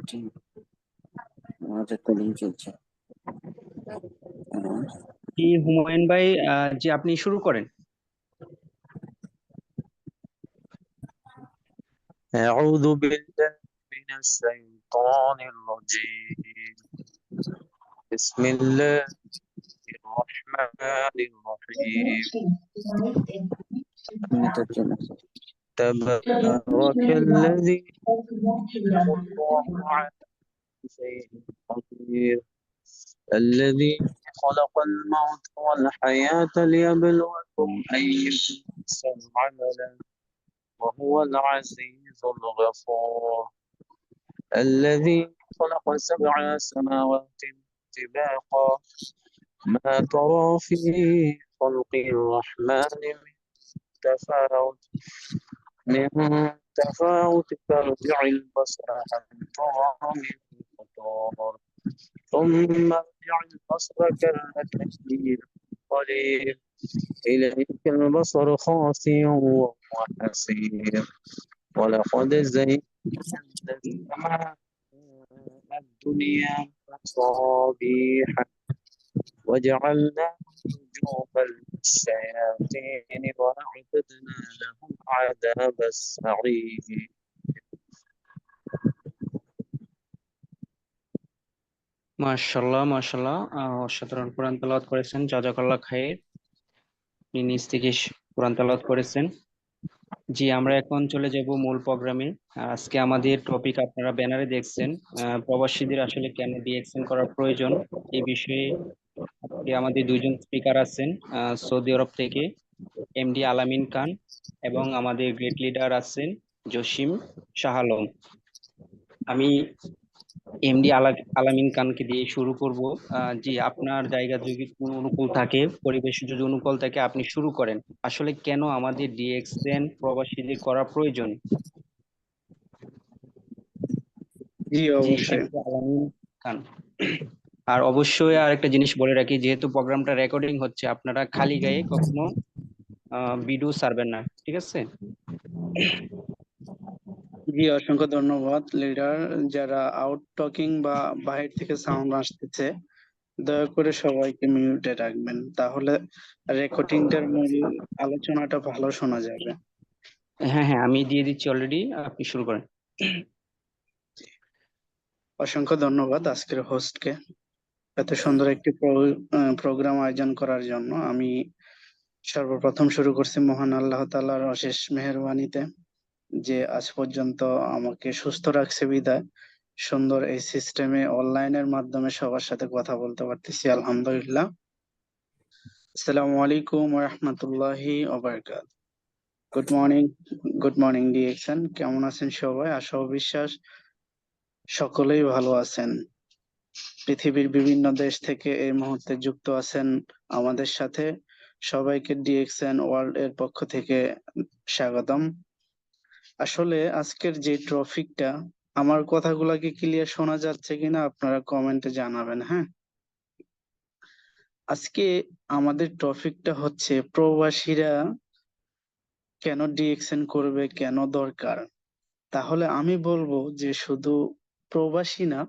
জি, আমাদের কলিং চলছে। হ্যাঁ, জি হুমায়ুন ভাই, জি আপনি শুরু করেন। أعوذ بالله من الشيطان الرجيم. بسم الله الرحمن الرحيم. নেটের জন্য। تبارك الذي الله على كل شيء قدير الذي خلق الموت والحياة ليبلوكم أيكم أحسن عملا وهو العزيز الغفور الذي خلق 7 سماوات طباقا ما ترى في خلق الرحمن تفاوت من تفاوت فارجع البصر هل ترى من فطور ثم ارجع البصر كالذي قليل إليك البصر خاسئ وهو حسير ولقد زينا السماء الدنيا مصابيح وجعلنا نجوما للشياطين وأعتدنا لهم عذاب السعير. মাশাল্লাহ মাশাল্লাহ, অসাধারণ কোরআন তেলাওয়াত করেছেন, জাযাকাল্লাহ খাইর। আপনি নিজ থেকে কোরআন তেলাওয়াত করেছেন। জি, আমরা এখন চলে যাব মূল প্রোগ্রামে। আজকে আমাদের টপিক আপনারা ব্যানারে দেখছেন, প্রবাসীদের আসলে কেন ডিএক্সএন করার প্রয়োজন। এই বিষয়ে আজকে আমাদের দুইজন স্পিকার আছেন, সৌদি আরব থেকে এমডি আলামিন খান এবং আমাদের গ্রেট লিডার আছেন জসিম শাহ আলম। আমি এমডি আলামিন খানকে দিয়ে শুরু করব। জি, আপনার জায়গা যদি কোনো অনুকূল থাকে, পরিবেশ যদি অনুকূল থাকে, আপনি শুরু করেন। আসলে কেন আমাদের ডিএক্সএন প্রবাসীদের করা প্রয়োজন? জি জি, অবশ্যই। এমডি আলামিন খান। আর অবশ্যই আর একটা জিনিস বলে রাখি, যেহেতু প্রোগ্রামটা রেকর্ডিং হচ্ছে, আপনারা খালি গায়ে কখনো ভিডিও ছাড়বেন না, ঠিক আছে? জি অসংখ্য ধন্যবাদ লিডার। যারা আউট টকিং বা বাহির থেকে সাউন্ড আসতেছে দয়া করে সবাইকে মিউটে রাখবেন, তাহলে রেকর্ডিংটার মূল আলোচনাটা ভালো শোনা যাবে। হ্যাঁ হ্যাঁ, আমি দিয়ে দিচ্ছি অলরেডি, আপনি শুরু করেন। অসংখ্য ধন্যবাদ আজকের হোস্টকে এত সুন্দর একটি প্রোগ্রাম আয়োজন করার জন্য। আমি সর্বপ্রথম শুরু করছি মহান আল্লাহ তাআলার অশেষ মেহেরবানিতে, যে আজ পর্যন্ত আমাকে সুস্থ রাখছে বিদায় সুন্দর এই সিস্টেমে অনলাইনের মাধ্যমে সবার সাথে কথা বলতে পারতেছি, আলহামদুলিল্লাহ। আসসালামু আলাইকুম ওয়া রাহমাতুল্লাহি ওয়া বারাকাতুহু। Good morning, good morning DXN, কেমন আছেন সবাই? আশা ও বিশ্বাস সকলেই ভালো আছেন। পৃথিবীর বিভিন্ন দেশ থেকে এই মুহূর্তে যুক্ত আছেন আমাদের সাথে, সবাইকে ডিএক্সএন ওয়ার্ল্ড এর পক্ষ থেকে স্বাগতম। আসলে আজকের যে টপিকটা, আমার কথাগুলা কি ক্লিয়ার শোনা যাচ্ছে কিনা আপনারা কমেন্টে জানাবেন, হ্যাঁ? আজকে আমাদের টপিকটা হচ্ছে প্রবাসীরা কেন ডিএক্সএন করবে, কেন দরকার। তাহলে আমি বলবো যে শুধু প্রবাসী না,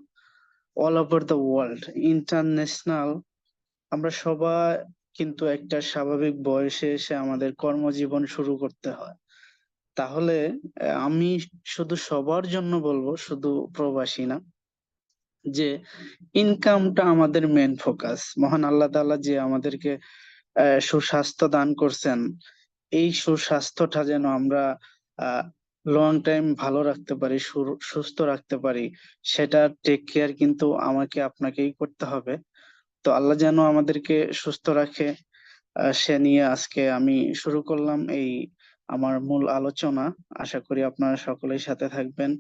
all over the world, international, আমরা সবাই কিন্তু একটা স্বাভাবিক বয়সে এসে আমাদের কর্মজীবন শুরু করতে হয়। তাহলে আমি শুধু সবার জন্য বলবো, শুধু প্রবাসী না, যে ইনকামটা আমাদের মেন ফোকাস। মহান আল্লাহ তাআলা যে আমাদেরকে সুস্বাস্থ্য দান করছেন, এই সুস্বাস্থ্যটা যেন আমরা লং টাইম ভালো রাখতে পারি, সুস্থ রাখতে পারি, সেটা টেক কেয়ার কিন্তু আমাকে আপনাকেই করতে হবে। তো আল্লাহ যেন আমাদেরকে সুস্থ রাখে, সে নিয়ে আজকে আমি শুরু করলাম এই আমার মূল আলোচনা। আশা করি আপনারা সকলেই সাথে থাকবেন।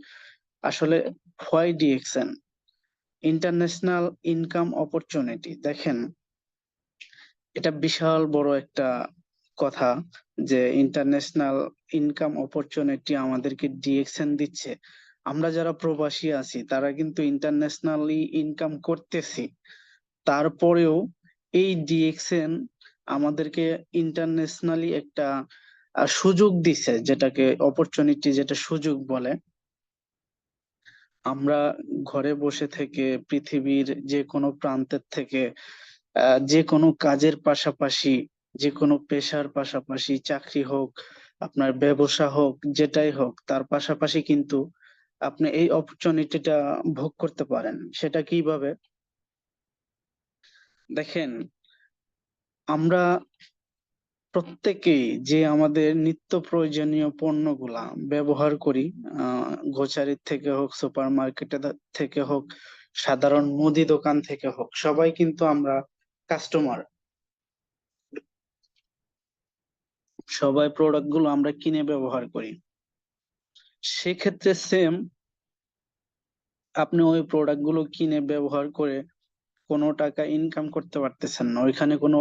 আসলে why DXN, international income opportunity, দেখেন এটা বিশাল বড় একটা কথা, যে ইন্টারন্যাশনাল ইনকাম অপরচুনিটি আমাদেরকে ডিএক্সএন দিচ্ছে। আমরা যারা প্রবাসী আছি তারা কিন্তু ইন্টারন্যাশনালি ইনকাম করতেছি, তারপরেও এই ডিএক্সএন আমাদেরকে ইন্টারন্যাশনালি একটা সুযোগ দিছে, যেটাকে অপরচুনিটি, যেটা সুযোগ বলে। আমরা ঘরে বসে থেকে পৃথিবীর যে কোনো প্রান্তের থেকে যে কোনো কাজের পাশাপাশি, যে কোনো পেশার পাশাপাশি, চাকরি হোক, আপনার ব্যবসা হোক, যেটাই হোক, তার পাশাপাশি কিন্তু আপনি এই অপরচুনিটিটা ভোগ করতে পারেন। সেটা কিভাবে? দেখেন, আমরা প্রত্যেকেই যে আমাদের নিত্য প্রয়োজনীয় পণ্যগুলা ব্যবহার করি, গ্রোসারির থেকে হোক, সুপার মার্কেটে থেকে হোক, সাধারণ মুদি দোকান থেকে হোক, সবাই কিন্তু আমরা কাস্টমার। সবাই প্রোডাক্ট গুলো আমরা কিনে ব্যবহার করি। সেক্ষেত্রে সেম, আপনি ওই প্রোডাক্ট গুলো কিনে ব্যবহার করে কোনো টাকা ইনকাম করতে পারতেছেন না, ওইখানে কোনো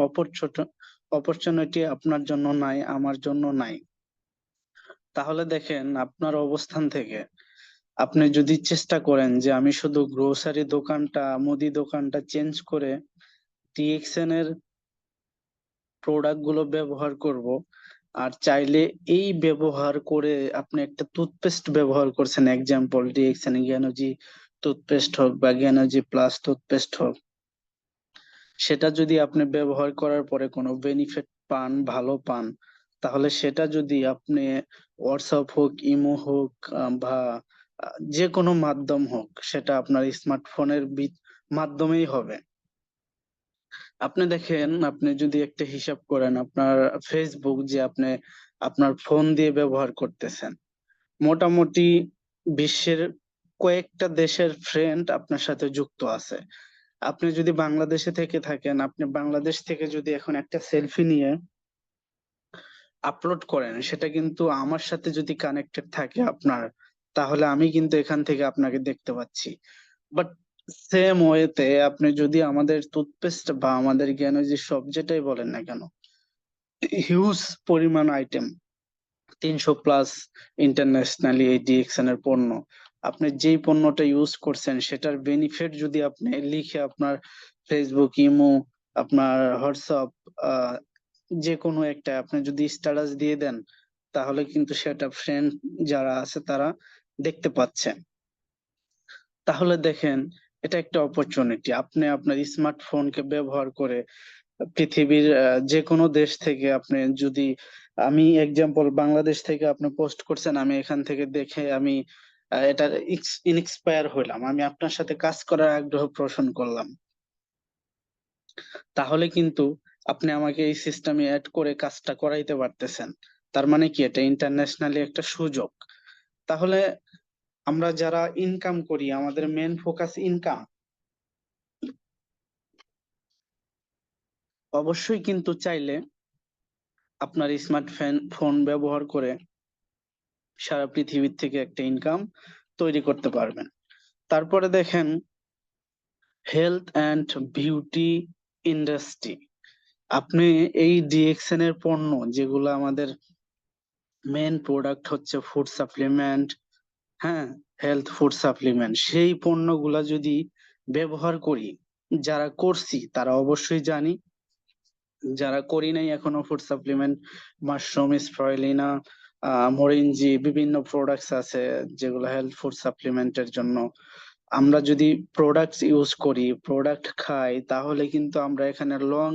অপরচুনিটি আপনার জন্য নাই, আমার জন্য নাই। তাহলে দেখেন, আপনার অবস্থান থেকে আপনি যদি চেষ্টা করেন যে আমি শুধু গ্রোসারি দোকানটা, মুদি দোকানটা চেঞ্জ করে ডিএক্সএন এর প্রোডাক্ট গুলো ব্যবহার করব, আর চাইলে এই ব্যবহার করে আপনি একটা টুথপেস্ট ব্যবহার করছেন, এক্সাম্পল ডিএক্সএন জ্ঞানজি টুথপেস্ট হোক বা জ্ঞানজি প্লাস টুথপেস্ট হোক, সেটা যদি আপনি ব্যবহার করার পরে কোনো বেনিফিট পান, ভালো পান, তাহলে সেটা যদি আপনি হোয়াটসঅ্যাপ হোক, ইমো হোক, বা যে কোনো মাধ্যম হোক, সেটা আপনার স্মার্টফোনের মাধ্যমেই হবে। আপনি দেখেন, আপনি যদি একটা হিসাব করেন, আপনার ফেসবুক যে আপনি আপনার ফোন দিয়ে ব্যবহার করতেছেন, মোটামুটি বিশ্বের কয়েকটা দেশের ফ্রেন্ড আপনার সাথে যুক্ত আছে। আপনি যদি বাংলাদেশে থেকে থাকেন, আপনি বাংলাদেশ থেকে যদি এখন একটা সেলফি নিয়ে আপলোড করেন, সেটা কিন্তু আমার সাথে যদি কানেক্টেড থাকে আপনার, তাহলে আমি কিন্তু এখান থেকে আপনাকে দেখতে পাচ্ছি। বাট সেম ওয়েতে আপনি যদি আমাদের টুথপেস্ট বা আমাদের জ্ঞান যে সব যেটাই বলেন না কেন, হিউজ পরিমাণ আইটেম, 300+ ইন্টারন্যাশনালি এই ডিএক্সএন এর পণ্য, আপনি যেই পণ্যটা ইউজ করছেন সেটার বেনিফিট যদি আপনি লিখে আপনার ফেসবুক, ইমো, আপনার হোয়াটসঅ্যাপ, যে কোনো একটা আপনি যদি স্ট্যাটাস দিয়ে দেন, তাহলে কিন্তু সেটা ফ্রেন্ড যারা আছে তারা দেখতে পাচ্ছে। তাহলে দেখেন, এটা একটা অপরচুনিটি। আপনি আপনার স্মার্টফোনকে ব্যবহার করে পৃথিবীর যে কোনো দেশ থেকে আপনি যদি, আমি এক্সাম্পল বাংলাদেশ থেকে আপনি পোস্ট করছেন, আমি এখান থেকে দেখে আমি এটার ইন্সপায়ার হইলাম, আমি আপনার সাথে কাজ করার আগ্রহ পোষণ করলাম, তাহলে কিন্তু আপনি আমাকে এই সিস্টেমে অ্যাড করে কাজটা করাইতে পারতেছেন। তার মানে কি, এটা ইন্টারন্যাশনালি একটা সুযোগ। তাহলে আমরা যারা ইনকাম করি, আমাদের মেন ফোকাস ইনকাম, অবশ্যই কিন্তু চাইলে আপনার ফোন ব্যবহার করে সারা পৃথিবীর থেকে একটা ইনকাম তৈরি করতে পারবেন। তারপরে দেখেন, হেলথ অ্যান্ড বিউটি ইন্ডাস্ট্রি। আপনি এই ডিএক্সএন এর পণ্য, যেগুলো আমাদের মেন প্রোডাক্ট হচ্ছে ফুড সাপ্লিমেন্ট, হ্যাঁ, হেলথ ফুড সাপ্লিমেন্ট, সেই পণ্যগুলা যদি ব্যবহার করি, যারা করছি তারা অবশ্যই জানি, যারা করি নাই এখনো ফুড সাপ্লিমেন্ট, মাশরুম, স্পাইরুলিনা, মরিনজি, বিভিন্ন প্রোডাক্টস আছে যেগুলো হেলথ ফুড সাপ্লিমেন্টের জন্য। আমরা যদি প্রোডাক্টস ইউজ করি, প্রোডাক্ট খাই, তাহলে কিন্তু আমরা এখানে লং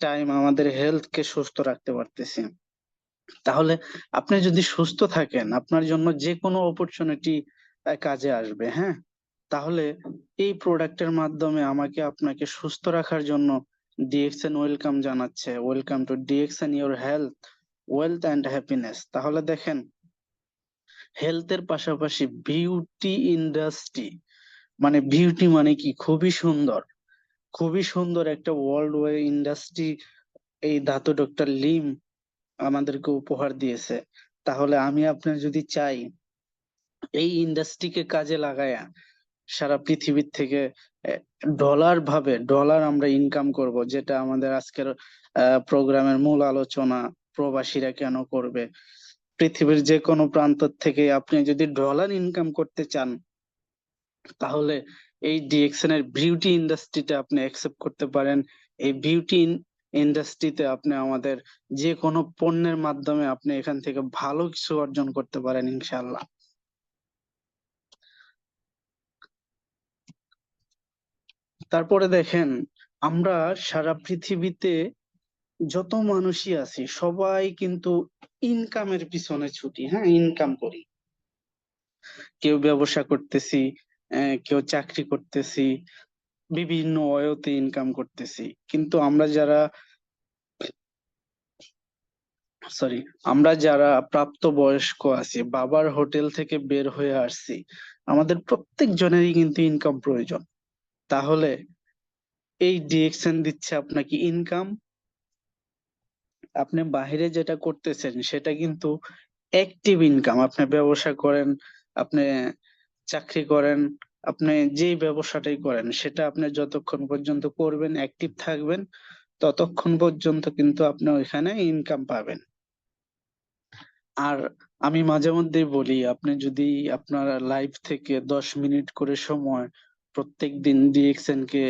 টাইম আমাদের হেলথ কে সুস্থ রাখতে পারতেছি। তাহলে আপনি যদি সুস্থ থাকেন, আপনার জন্য যে কোনো অপরচুনিটি কাজে আসবে। হ্যাঁ, তাহলে এই প্রোডাক্টের মাধ্যমে আমাকে আপনাকে সুস্থ রাখার জন্য ডিএক্সএন ওয়েলকাম জানাচ্ছে। Welcome to DXN your health, wealth and happiness. তাহলে দেখেন, হেলথের পাশাপাশি বিউটি ইন্ডাস্ট্রি, মানে বিউটি মানে কি, খুবই সুন্দর, খুবই সুন্দর একটা ওয়ার্ল্ড ওয়াইড ইন্ডাস্ট্রি এই ধাতু ডক্টর লিম আমাদেরকে উপহার দিয়েছে। তাহলে আমি আপনার যদি চাই এই ইন্ডাস্ট্রিকে কাজে লাগায়া সারা পৃথিবীর থেকে ডলার আমরা ইনকাম করব, যেটা আমাদের আজকের প্রোগ্রামের মূল আলোচনা, প্রবাসীরা কেন করবে। পৃথিবীর যে কোনো প্রান্ত থেকে আপনি যদি ডলার ইনকাম করতে চান, তাহলে এই ডিএক্সএন এর বিউটি ইন্ডাস্ট্রিতে আপনি অ্যাকসেপ্ট করতে পারেন। এই বিউটি ইন্ডাস্ট্রিতে আপনি আমাদের যে কোনো পণ্যের মাধ্যমে আপনি এখান থেকে ভালো কিছু অর্জন করতে পারেন ইনশাআল্লাহ। তারপরে দেখেন, আমরা সারা পৃথিবীতে যত মানুষই আছি সবাই কিন্তু ইনকামের পিছনে ছুটি, হ্যাঁ, ইনকাম করি। কেউ ব্যবসা করতেছি, কেউ চাকরি করতেছি, বিভিন্ন ওয়েতে ইনকাম করতেছি। কিন্তু আমরা যারা প্রাপ্ত বয়স্ক আছি, বাবার হোটেল থেকে বের হয়ে আসছি, আমাদের প্রত্যেক জনেরই কিন্তু ইনকাম প্রয়োজন। তাহলে এই ডিএক্সএন দিচ্ছে আপনাকে ইনকাম। আপনি বাইরে যেটা করতেছেন সেটা কিন্তু অ্যাক্টিভ ইনকাম। আপনি ব্যবসা করেন, আপনি চাকরি করেন, আপনি যেই ব্যবসাটাই করেন, সেটা আপনি যতক্ষণ পর্যন্ত করবেন, অ্যাক্টিভ থাকবেন, ততক্ষণ পর্যন্ত কিন্তু আপনি ওইখানে ইনকাম পাবেন। আর আমি মাঝে মধ্যেই বলি, আপনি যদি আপনার লাইফ থেকে 10 মিনিট করে সময় প্রত্যেক দিন ডিএক্সএন কে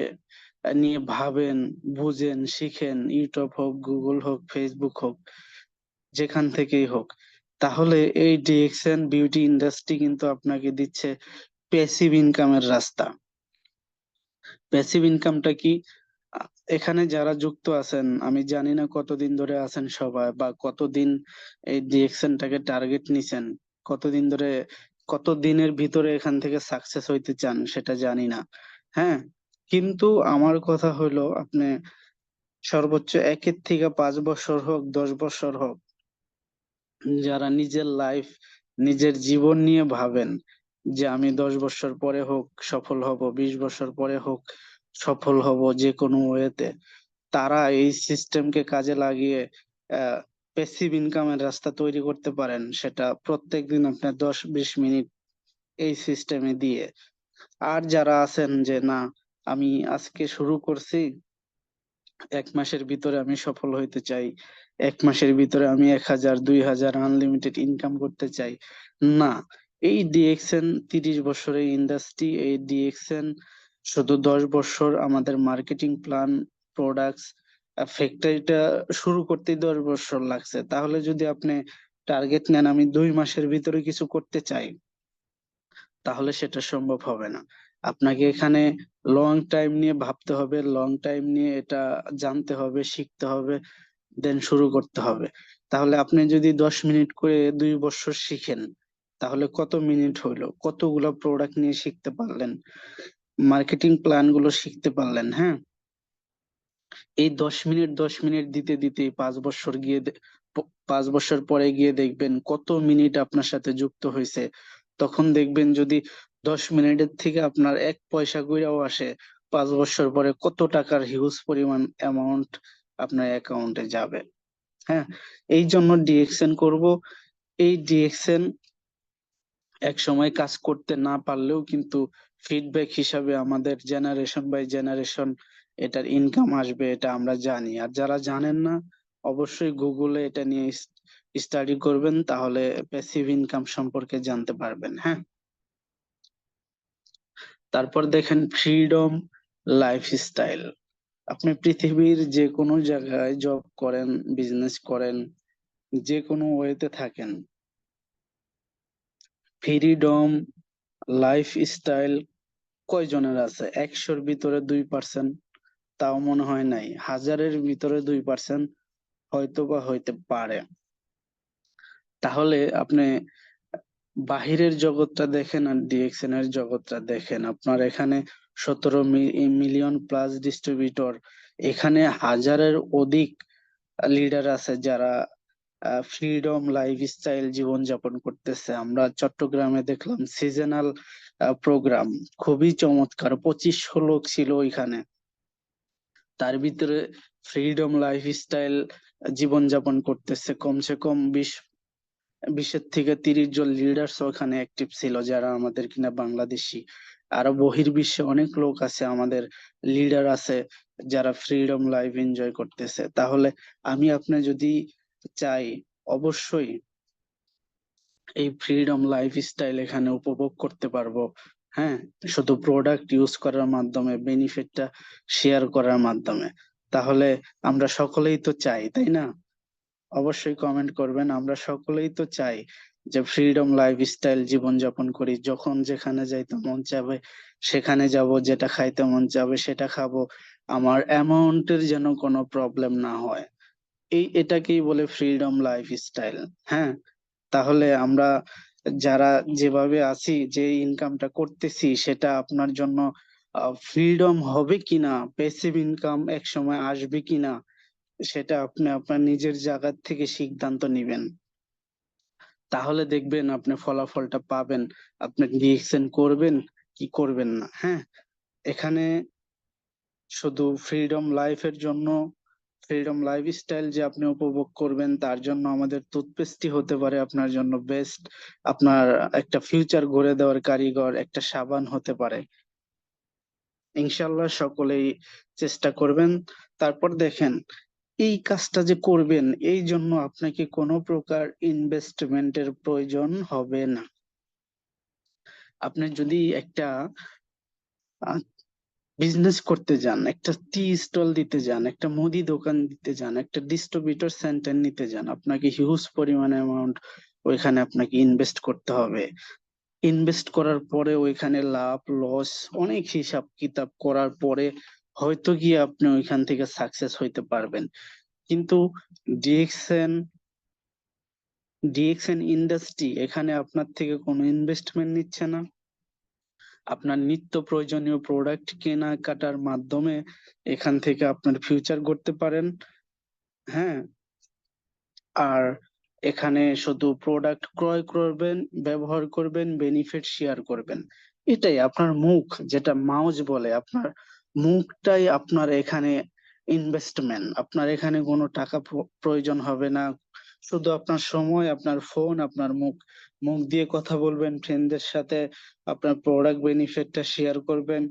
নিয়ে ভাবেন, বুঝেন, শিখেন, ইউটিউব হোক, গুগল হোক, ফেসবুক হোক, যেখান থেকেই হোক, তাহলে এই ডিএক্সএন বিউটি ইন্ডাস্ট্রি কিন্তু আপনাকে দিচ্ছে প্যাসিভ ইনকামের রাস্তা। প্যাসিভ ইনকামটা কি? এখানে যারা যুক্ত আছেন, আমি জানি না কতদিন ধরে আছেন সবাই, বা কতদিন এই ডিএক্সএনটাকে টার্গেট নিছেন, কতদিন ধরে, কত দিনের ভিতরে এখান থেকে সাকসেস হইতে চান সেটা জানি না, হ্যাঁ। কিন্তু আমার কথা হলো, আপনি সর্বোচ্চ 1 থেকে 5 বছর হোক, 10 বছর হোক, যারা নিজের লাইফ, নিজের জীবন নিয়ে ভাবেন যে আমি 10 বছর পরে হোক সফল হব, 20 বছর পরে হোক সফল হব যে কোনো ওয়েতে, তারা এই সিস্টেমকে কাজে লাগিয়ে প্যাসিভ ইনকামের রাস্তা তৈরি করতে পারেন। সেটা প্রত্যেকদিন আপনার 10-20 মিনিট এই সিস্টেমে দিয়ে। আর যারা আছেন যে না, আমি আজকে শুরু করছি, 1 মাসের ভিতরে আমি সফল হইতে চাই, 1 মাসের ভিতরে আমি 1000-2000 আনলিমিটেড ইনকাম করতে চাই, না। এই ডিএক্সএন 30 বছরের ইন্ডাস্ট্রি, এই ডিএক্সএন শুধু 10 বছর আমাদের মার্কেটিং প্ল্যান, প্রোডাক্টস, ফ্যাক্টরিটা শুরু করতেই 10 বছর লাগছে। তাহলে যদি আপনি টার্গেট নেন আমি 2 মাসের ভিতরে কিছু করতে চাই, তাহলে সেটা সম্ভব হবে না। আপনাকে এখানে লং টাইম নিয়ে ভাবতে হবে, লং টাইম নিয়ে এটা জানতে হবে, শিখতে হবে, দেন শুরু করতে হবে। তাহলে আপনি যদি 10 মিনিট করে 2 বছর শিখেন, তাহলে কত মিনিট হইলো, কতগুলো প্রোডাক্ট নিয়ে শিখতে পারলেন, মার্কেটিং প্ল্যান গুলো শিখতে পারলেন, হ্যাঁ। এই 10 মিনিট দিতে দিতে 5 বছর 5 বছর পরে গিয়ে দেখবেন কত মিনিট আপনার সাথে যুক্ত হয়েছে। তখন দেখবেন যদি 10 মিনিটের থেকে আপনার 1 পয়সা কইরাও আসে, 5 বছর পরে কত টাকার হিউজ পরিমাণ অ্যামাউন্ট আপনার অ্যাকাউন্টে যাবে, হ্যাঁ। এই জন্য ডিএক্সএন করব। এই ডিএক্সএন এক সময় কাজ করতে না পারলেও কিন্তু ফিডব্যাক হিসাবে আমাদের জেনারেশন বাই জেনারেশন এটার ইনকাম আসবে, এটা আমরা জানি। আর যারা জানেন না, অবশ্যই গুগলে এটা নিয়ে স্টাডি করবেন, তাহলে প্যাসিভ ইনকাম সম্পর্কে জানতে পারবেন, হ্যাঁ। তারপর দেখেন ফ্রিডম লাইফস্টাইল। আপনি পৃথিবীর যে কোনো জায়গায় জব করেন, বিজনেস করেন, যে কোনো ওয়েতে থাকেন, ফ্রিডম লাইফস্টাইল কয়জনের আছে? 100-র ভিতরে 2%, তাও মনে হয় নাই। 1000-এর ভিতরে 2% হয়তো বা হইতে পারে। তাহলে আপনি বাহিরের জগৎটা দেখেন আর ডিএক্সএন এর জগৎটা দেখেন। আপনার এখানে 17 মিলিয়ন প্লাস ডিস্ট্রিবিউটর, এখানে 1000-এর অধিক লিডার আছে যারা ফ্রিডম লাইফস্টাইল জীবনযাপন করতেছে। আমরা চট্টগ্রামে দেখলাম সিজনাল প্রোগ্রাম, খুবই চমৎকার, 2500 লোক ছিল ওইখানে। তার ভিতরে ফ্রিডম লাইফস্টাইল জীবনযাপন করতেছে কমসে কম 20-এর থেকে 30 জন লিডার্স ওখানে অ্যাক্টিভ ছিল, যারা আমাদের কিনা বাংলাদেশি। আরো বহির্বিশ্বে অনেক লোক আছে, আমাদের লিডার আছে যারা ফ্রিডম লাইফ এনজয় করতেছে। তাহলে আমি আপনি যদি চাই, অবশ্যই এই ফ্রিডম লাইফস্টাইল এখানে উপভোগ করতে পারবো, হ্যাঁ। শুধু প্রোডাক্ট ইউজ করার মাধ্যমে, বেনিফিটটা শেয়ার করার মাধ্যমে। তাহলে আমরা সকলেই তো চাই, তাই না? অবশ্যই কমেন্ট করবেন, আমরা সকলেই তো চাই যে ফ্রিডম লাইফস্টাইল জীবনযাপন করি, যখন যেখানে যাইতে মন চাবে সেখানে যাব, যেটা খাইতে মন চাবে সেটা খাবো, আমার অ্যামাউন্টের যেন কোনো প্রবলেম না হয়, এটাকেই বলে ফ্রিডম লাইফস্টাইল। হ্যাঁ, তাহলে আমরা যারা যেভাবে আছি, যে ইনকামটা করতেছি, সেটা আপনার জন্য ফ্রিডম হবে কিনা, প্যাসিভ ইনকাম এক সময় আসবে কিনা, সেটা আপনি আপনার নিজের জায়গা থেকে সিদ্ধান্ত নিবেন। তাহলে দেখবেন আপনি ফলাফলটা পাবেন, আপনি রিঅ্যাকশন করবেন কি করবেন না। হ্যাঁ, এখানে শুধু ফ্রিডম লাইফের জন্য, ফ্রিডম লাইফস্টাইল যে আপনি উপভোগ করবেন তার জন্য আমাদের টুথপেস্টই হতে পারে আপনার জন্য বেস্ট, আপনার একটা ফিউচার গড়ে দেওয়ার কারিগর একটা সাবান হতে পারে। ইনশাল্লাহ সকলেই চেষ্টা করবেন। তারপর দেখেন, এই কাজটা যে করবেন এই জন্য আপনাকে কোনো প্রকার ইনভেস্টমেন্টের প্রয়োজন হবে না। আপনি যদি একটা বিজনেস করতে যান, একটা টি স্টল দিতে যান, একটা মুদি দোকান দিতে যান, একটা ডিস্ট্রিবিউটর সেন্টার নিতে যান, আপনাকে হিউজ পরিমাণে অ্যামাউন্ট ওইখানে আপনাকে ইনভেস্ট করতে হবে। ইনভেস্ট করার পরে ওইখানে লাভ লস অনেক হিসাব কিতাব করার পরে হয়তো গিয়ে আপনি ওইখান থেকে সাকসেস হইতে পারবেন। কিন্তু ডিএক্সএন ডিএক্সএন ইন্ডাস্ট্রি এখানে আপনার থেকে কোনো ইনভেস্টমেন্ট নিচ্ছে না। আপনার নিত্য প্রয়োজনীয় প্রোডাক্ট কেনাকাটার মাধ্যমে এখান থেকে আপনার ফিউচার করতে পারেন। হ্যাঁ, আর এখানে শুধু প্রোডাক্ট ক্রয় করবেন, ব্যবহার করবেন, বেনিফিট শেয়ার করবেন। এটাই আপনার মুখ, যেটা মাউজ বলে, আপনার মুখটাই আপনার এখানে ইনভেস্টমেন্ট। আপনার এখানে কোনো টাকা প্রয়োজন হবে না, শুধু আপনার সময়, আপনার ফোন, আপনার মুখ। মুখ দিয়ে কথা বলবেন ফ্রেন্ডদের সাথে, আপনার প্রোডাক্ট বেনিফিটটা শেয়ার করবেন,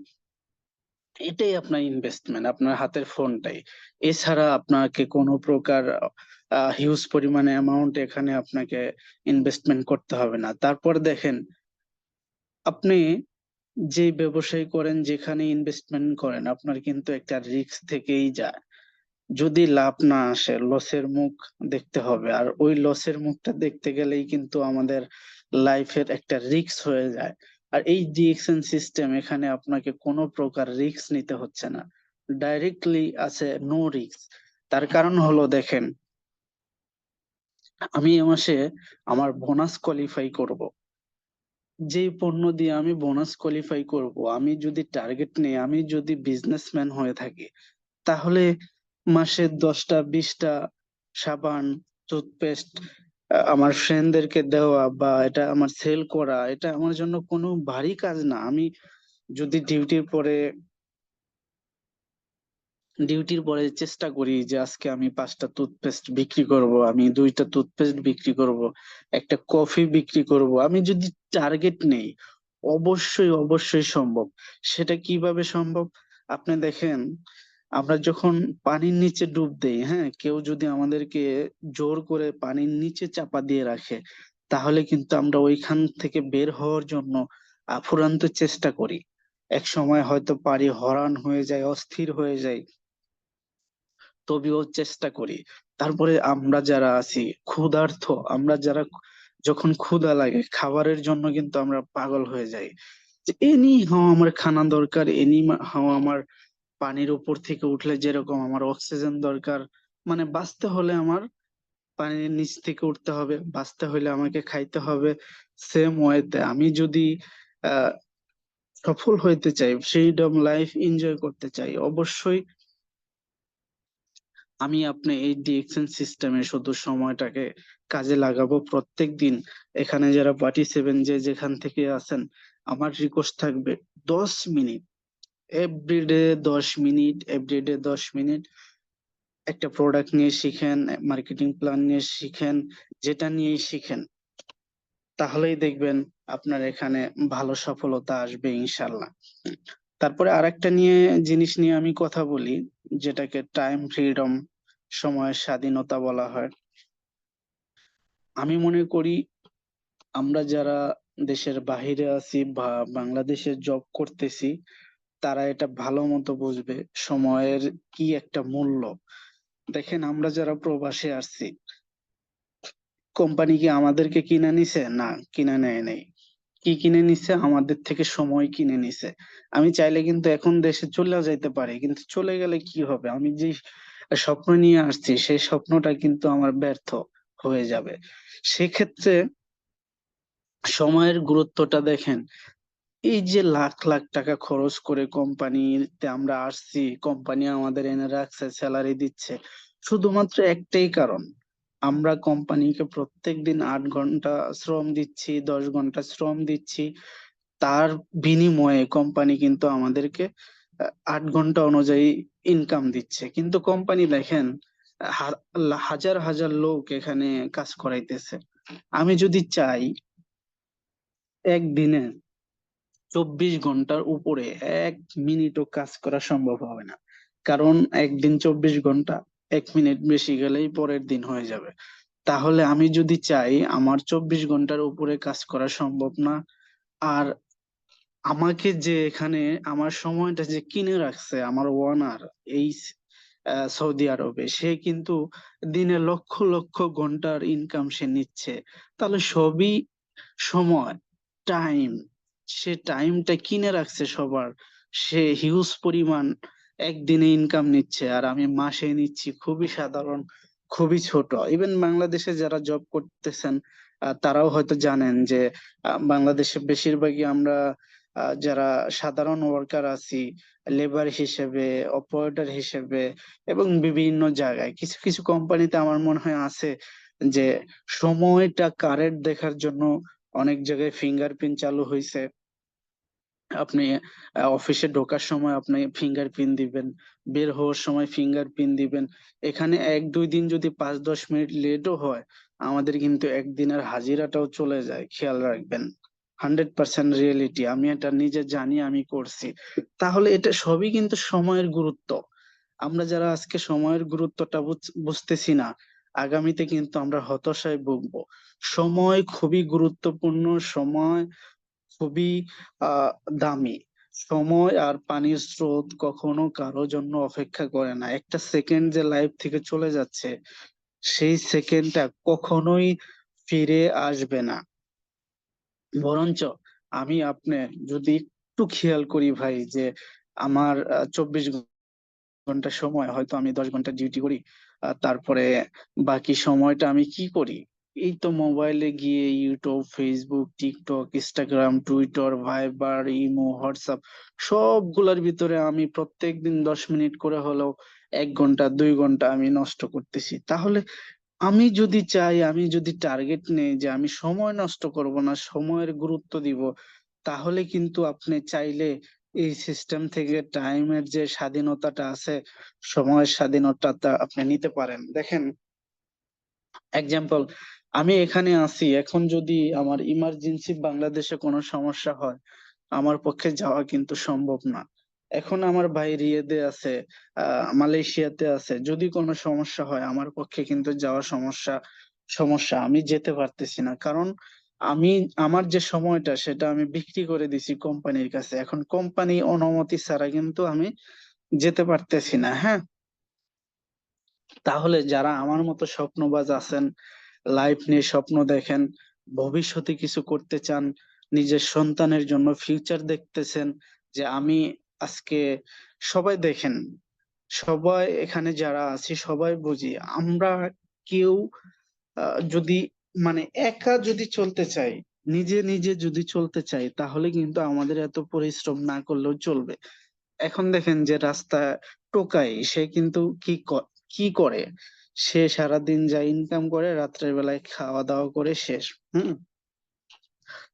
এটাই আপনার ইনভেস্টমেন্ট, আপনার হাতের ফোনটাই। এছাড়া আপনাকে কোনো প্রকার হিউজ পরিমাণে অ্যামাউন্ট এখানে আপনাকে ইনভেস্টমেন্ট করতে হবে না। তারপর দেখেন, আপনি যে ব্যবসায় করেন, যেখানে ইনভেস্টমেন্ট করেন, আপনার কিন্তু একটা রিস্ক থেকেই যায়। যদি লাভ না আসে, লসের মুখ দেখতে হবে, আর ওই লসের মুখটা দেখতে গেলেই কিন্তু আমাদের লাইফের একটা রিস্ক হয়ে যায়। আর এই ডিএকশন সিস্টেম, এখানে আপনাকে কোনো প্রকার রিস্ক নিতে হচ্ছে না, ডাইরেক্টলি আছে নো রিস্ক। তার কারণ হলো দেখেন, আমি এ মাসে আমার বোনাস কোয়ালিফাই করব, যে পণ্য দিয়ে আমি বোনাস কোয়ালিফাই করব, আমি যদি টার্গেট নেই, আমি যদি বিজনেসম্যান হয়ে থাকি, তাহলে মাসে 10টা 20টা সাবান, টুথপেস্ট আমার ফ্রেন্ডদেরকে দেওয়া বা এটা আমার সেল করা, এটা আমার জন্য কোনো ভারী কাজ না। আমি যদি ডিউটির পরে চেষ্টা করি যে আজকে আমি 5টা টুথপেস্ট বিক্রি করব, আমি 2টা টুথপেস্ট বিক্রি করব, একটা কফি বিক্রি করব, আমি যদি টার্গেট নেই, অবশ্যই অবশ্যই সম্ভব। সেটা কিভাবে সম্ভব? আপনি দেখেন, আমরা যখন পানির নিচে ডুব দেই, হ্যাঁ, কেউ যদি আমাদেরকে জোর করে পানির নিচে চাপা দিয়ে রাখে, তাহলে কিন্তু আমরা ওইখান থেকে বের হওয়ার জন্য আফুরান্ত চেষ্টা করি। এক সময় হয়তো পারি, হরান হয়ে যায়, অস্থির হয়ে যায়, তবেও চেষ্টা করি। তারপরে আমরা যারা আছি ক্ষুধার্ত, আমরা যারা যখন ক্ষুধা লাগে খাবারের জন্য কিন্তু আমরা পাগল হয়ে যাই, যে এনি হাও আমার খানা দরকার, এনি হাও আমার পানির উপর থেকে উঠলে যেরকম আমার অক্সিজেন দরকার, মানে বাঁচতে হলে আমার পানির নিচ থেকে উঠতে হবে, বাঁচতে হলে আমাকে খাইতে হবে। সেম ওয়েতে আমি যদি আহ সফল হইতে চাই, ফ্রিডম লাইফ এনজয় করতে চাই, অবশ্যই আমি আপনি এই ডিএকশন সিস্টেমে শুধু সময়টাকে কাজে লাগাবো প্রত্যেক দিন। এখানে যারা পার্টিসিপেন্ট যে যেখান থেকে আছেন, আমার রিকোয়েস্ট থাকবে 10 minute, everyday 10 minute, everyday 10 minute একটা প্রোডাক্ট নিয়ে শিখেন, মার্কেটিং প্ল্যান নিয়ে শিখেন, যেটা নিয়েই শিখেন, তাহলেই দেখবেন আপনার এখানে ভালো সফলতা আসবে ইনশাল্লাহ। তারপরে আরেকটা জিনিস নিয়ে আমি কথা বলি, যেটাকে টাইম ফ্রিডম, সময়ের স্বাধীনতা বলা হয়। আমি মনে করি আমরা যারা দেশের বাহিরে আছি বা বাংলাদেশে জব করতেছি, তারা এটা ভালো মতো বুঝবে সময়ের কি একটা মূল্য। দেখেন, আমরা যারা প্রবাসে আসছি, কোম্পানি কি আমাদেরকে কিনে নিছে? না, কিনে নেয় নাই। কি কিনে নিছে? আমাদের থেকে সময় কিনে নিছে। আমি চাইলে কিন্তু এখন দেশে চলে যাইতে পারি, কিন্তু চলে গেলে কি হবে? আমি যে স্বপ্ন নিয়ে আসছি সেই স্বপ্নটা কিন্তু আমার ব্যর্থ হয়ে যাবে। সেক্ষেত্রে সময়ের গুরুত্বটা দেখেন। এই যে লাখ লাখ টাকা খরচ করে কোম্পানিতে আমরা আসছি, কোম্পানি আমাদের এনে রাখছে, স্যালারি দিচ্ছে, শুধুমাত্র একটাই কারণ, আমরা কোম্পানিকে প্রত্যেকদিন 8 ঘন্টা শ্রম দিচ্ছি, 10 ঘন্টা শ্রম দিচ্ছি। তার বিনিময়ে কোম্পানি কিন্তু আমাদেরকে 8 ঘন্টা অনুযায়ী ইনকাম দিচ্ছে। কিন্তু কোম্পানি দেখেন হাজার হাজার লোক এখানে কাজ করাইতেছে। আমি যদি চাই একদিনে 24 ঘন্টার উপরে 1 মিনিটও কাজ করা সম্ভব হবে না। কারণ একদিন 24 ঘন্টা, 1 মিনিট বেশি গেলেই পরের দিন হয়ে যাবে। তাহলে আমি যদি চাই আমার 24 ঘন্টার উপরে কাজ করা সম্ভব না। আর আমাকে যে এখানে আমার সময়টা যে কিনে রাখছে আমার ওনার এই সৌদি আরবে, সে কিন্তু দিনে লক্ষ লক্ষ ঘন্টার ইনকাম সে নিচ্ছে। তাহলে সবই সময়, টাইম, সে টাইমটা কিনে রাখছে সবার, সে হিউজ পরিমাণ একদিনে ইনকাম নিচ্ছে, আর আমি মাসে নিচ্ছি খুবই সাধারণ, খুবই ছোট। ইভেন বাংলাদেশে যারা জব করতেছেন তারাও হয়তো জানেন যে বাংলাদেশে বেশিরভাগই আমরা যারা সাধারণ ওয়ার্কার আছি, লেবার হিসেবে, অপারেটর হিসেবে, এবং বিভিন্ন জায়গায় কিছু কিছু কোম্পানিতে আমার মনে হয় আছে যে সময়টা কারেক্ট দেখার জন্য অনেক জায়গায় ফিঙ্গারপ্রিন্ট চালু হয়েছে। আপনি অফিসে ঢোকার সময় আপনি ফিঙ্গারপ্রিন্ট দিবেন, বের হওয়ার সময় ফিঙ্গারপ্রিন্ট দিবেন। এখানে 1-2 দিন যদি 5-10 মিনিট লেটও হয়, আমাদের কিন্তু একদিনের হাজিরাটাও চলে যায়, খেয়াল রাখবেন। 100% রিয়েলিটি, আমি এটা নিজে জানি, আমি করছি। তাহলে এটা সবই কিন্তু সময়ের গুরুত্ব। আমরা যারা আজকে সময়ের গুরুত্বটা বুঝতেছি না, আগামীতে কিন্তু আমরা হতাশায় ভুগবো। সময় খুবই গুরুত্বপূর্ণ, সময় খুবই আহ দামি। সময় আর পানির স্রোত কখনো কারো জন্য অপেক্ষা করে না। একটা সেকেন্ড যে লাইফ থেকে চলে যাচ্ছে, সেই সেকেন্ডটা কখনোই ফিরে আসবে না। বরঞ্চ আমি আপনি যদি একটু খেয়াল করি ভাই, যে আমার 24 ঘন্টা সময়, হয়তো আমি 10 ঘন্টা ডিউটি করি, তারপরে বাকি সময়টা আমি কি করি? এই তো মোবাইলে গিয়ে YouTube, Facebook, TikTok, Instagram, Twitter, Viber, imo, WhatsApp, সবগুলোর ভিতরে আমি প্রত্যেকদিন 10 মিনিট করে হলেও 1 ঘন্টা 2 ঘন্টা আমি নষ্ট করতেছি। তাহলে আমি যদি চাই, আমি যদি টার্গেট নেই যে আমি সময় নষ্ট করব না, সময়ের গুরুত্ব দিব, তাহলে কিন্তু আপনি চাইলে এই সিস্টেম থেকে টাইমের যে স্বাধীনতাটা আছে, সময়ের স্বাধীনতাটা আপনি নিতে পারেন। দেখেন, এক্সাম্পল, আমি এখানে আছি, এখন যদি আমার ইমার্জেন্সি বাংলাদেশে কোনো সমস্যা হয়, আমার পক্ষে যাওয়া কিন্তু সম্ভব না। এখন আমার ভাই রিয়েদে আছে, মালয়েশিয়াতে আছে, যদি কোনো সমস্যা হয় আমার পক্ষে কিন্তু যাওয়া সমস্যা। সমস্যা, আমি যেতে পারতেছি না, কারণ আমি আমার যে সময়টা সেটা আমি বিক্রি করে দিছি কোম্পানির কাছে। এখন কোম্পানি অনুমতি ছাড়া কিন্তু আমি যেতে পারতেছি না। হ্যাঁ, তাহলে যারা আমার মতো স্বপ্নবাজ আছেন, লাইফ নিয়ে স্বপ্ন দেখেন, ভবিষ্যতে কিছু করতে চান, নিজের সন্তানের জন্য ফিউচার দেখতেছেন, যে আমি আজকে, সবাই দেখেন, সবাই এখানে যারা আছি সবাই বুঝি আমরা কেউ যদি মানে একা যদি চলতে চাই, নিজে নিজে যদি চলতে চাই, তাহলে কিন্তু আমাদের এত পরিশ্রম না করলেও চলবে। এখন দেখেন যে রাস্তায় টোকাই, সে কিন্তু কি করে? সে সারাদিন যা ইনকাম করে রাত্রের বেলায় খাওয়া দাওয়া করে শেষ। হুম।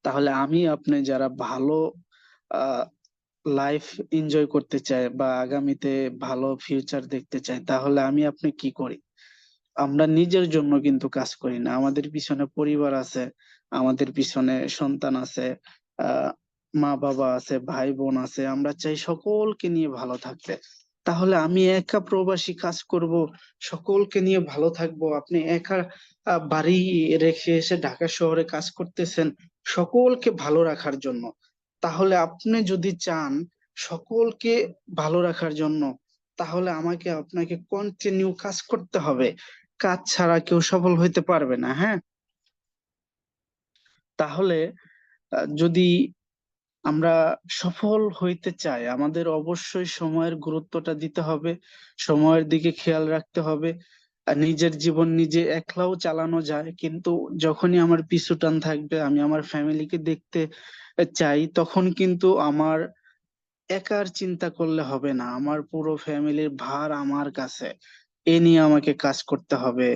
তাহলে আমি আপনি যারা ভালো আহ লাইফ এনজয় করতে চাই বা আগামীতে ভালো ফিউচার দেখতে চাই, তাহলে আমি আপনি কি করি? আমরা নিজের জন্য কিন্তু কাজ করি না, আমাদের পিছনে পরিবার আছে, আমাদের পিছনে সন্তান আছে, আহ মা বাবা আছে, ভাই বোন আছে, আমরা চাই সকলকে নিয়ে ভালো থাকতে। তাহলে আমি একা প্রবাসী কাজ করব, সকলকে নিয়ে ভালো থাকবো, আপনি একা বাড়ি রেখে এসে ঢাকা শহরে কাজ করতেছেন সকলকে ভালো রাখার জন্য। তাহলে আপনি যদি চান সকলকে ভালো রাখার জন্য, তাহলে আমাকে আপনাকে কন্টিনিউ কাজ করতে হবে। কাজ ছাড়া কেউ সফল হইতে পারবে না। হ্যাঁ, তাহলে যদি আমরা সফল হইতে চাই, আমাদের অবশ্যই সময়ের গুরুত্বটা দিতে হবে, সময়ের দিকে খেয়াল রাখতে হবে। আর নিজের জীবন নিজে একলাও চালানো যায়, কিন্তু যখনই আমার পিছু টান থাকবে, আমি আমার ফ্যামিলিকে দেখতে চাই, তখন কিন্তু আমার একার চিন্তা করলে হবে না, আমার পুরো ফ্যামিলির ভার আমার কাছে, এ নিয়ে আমাকে কাজ করতে হবে,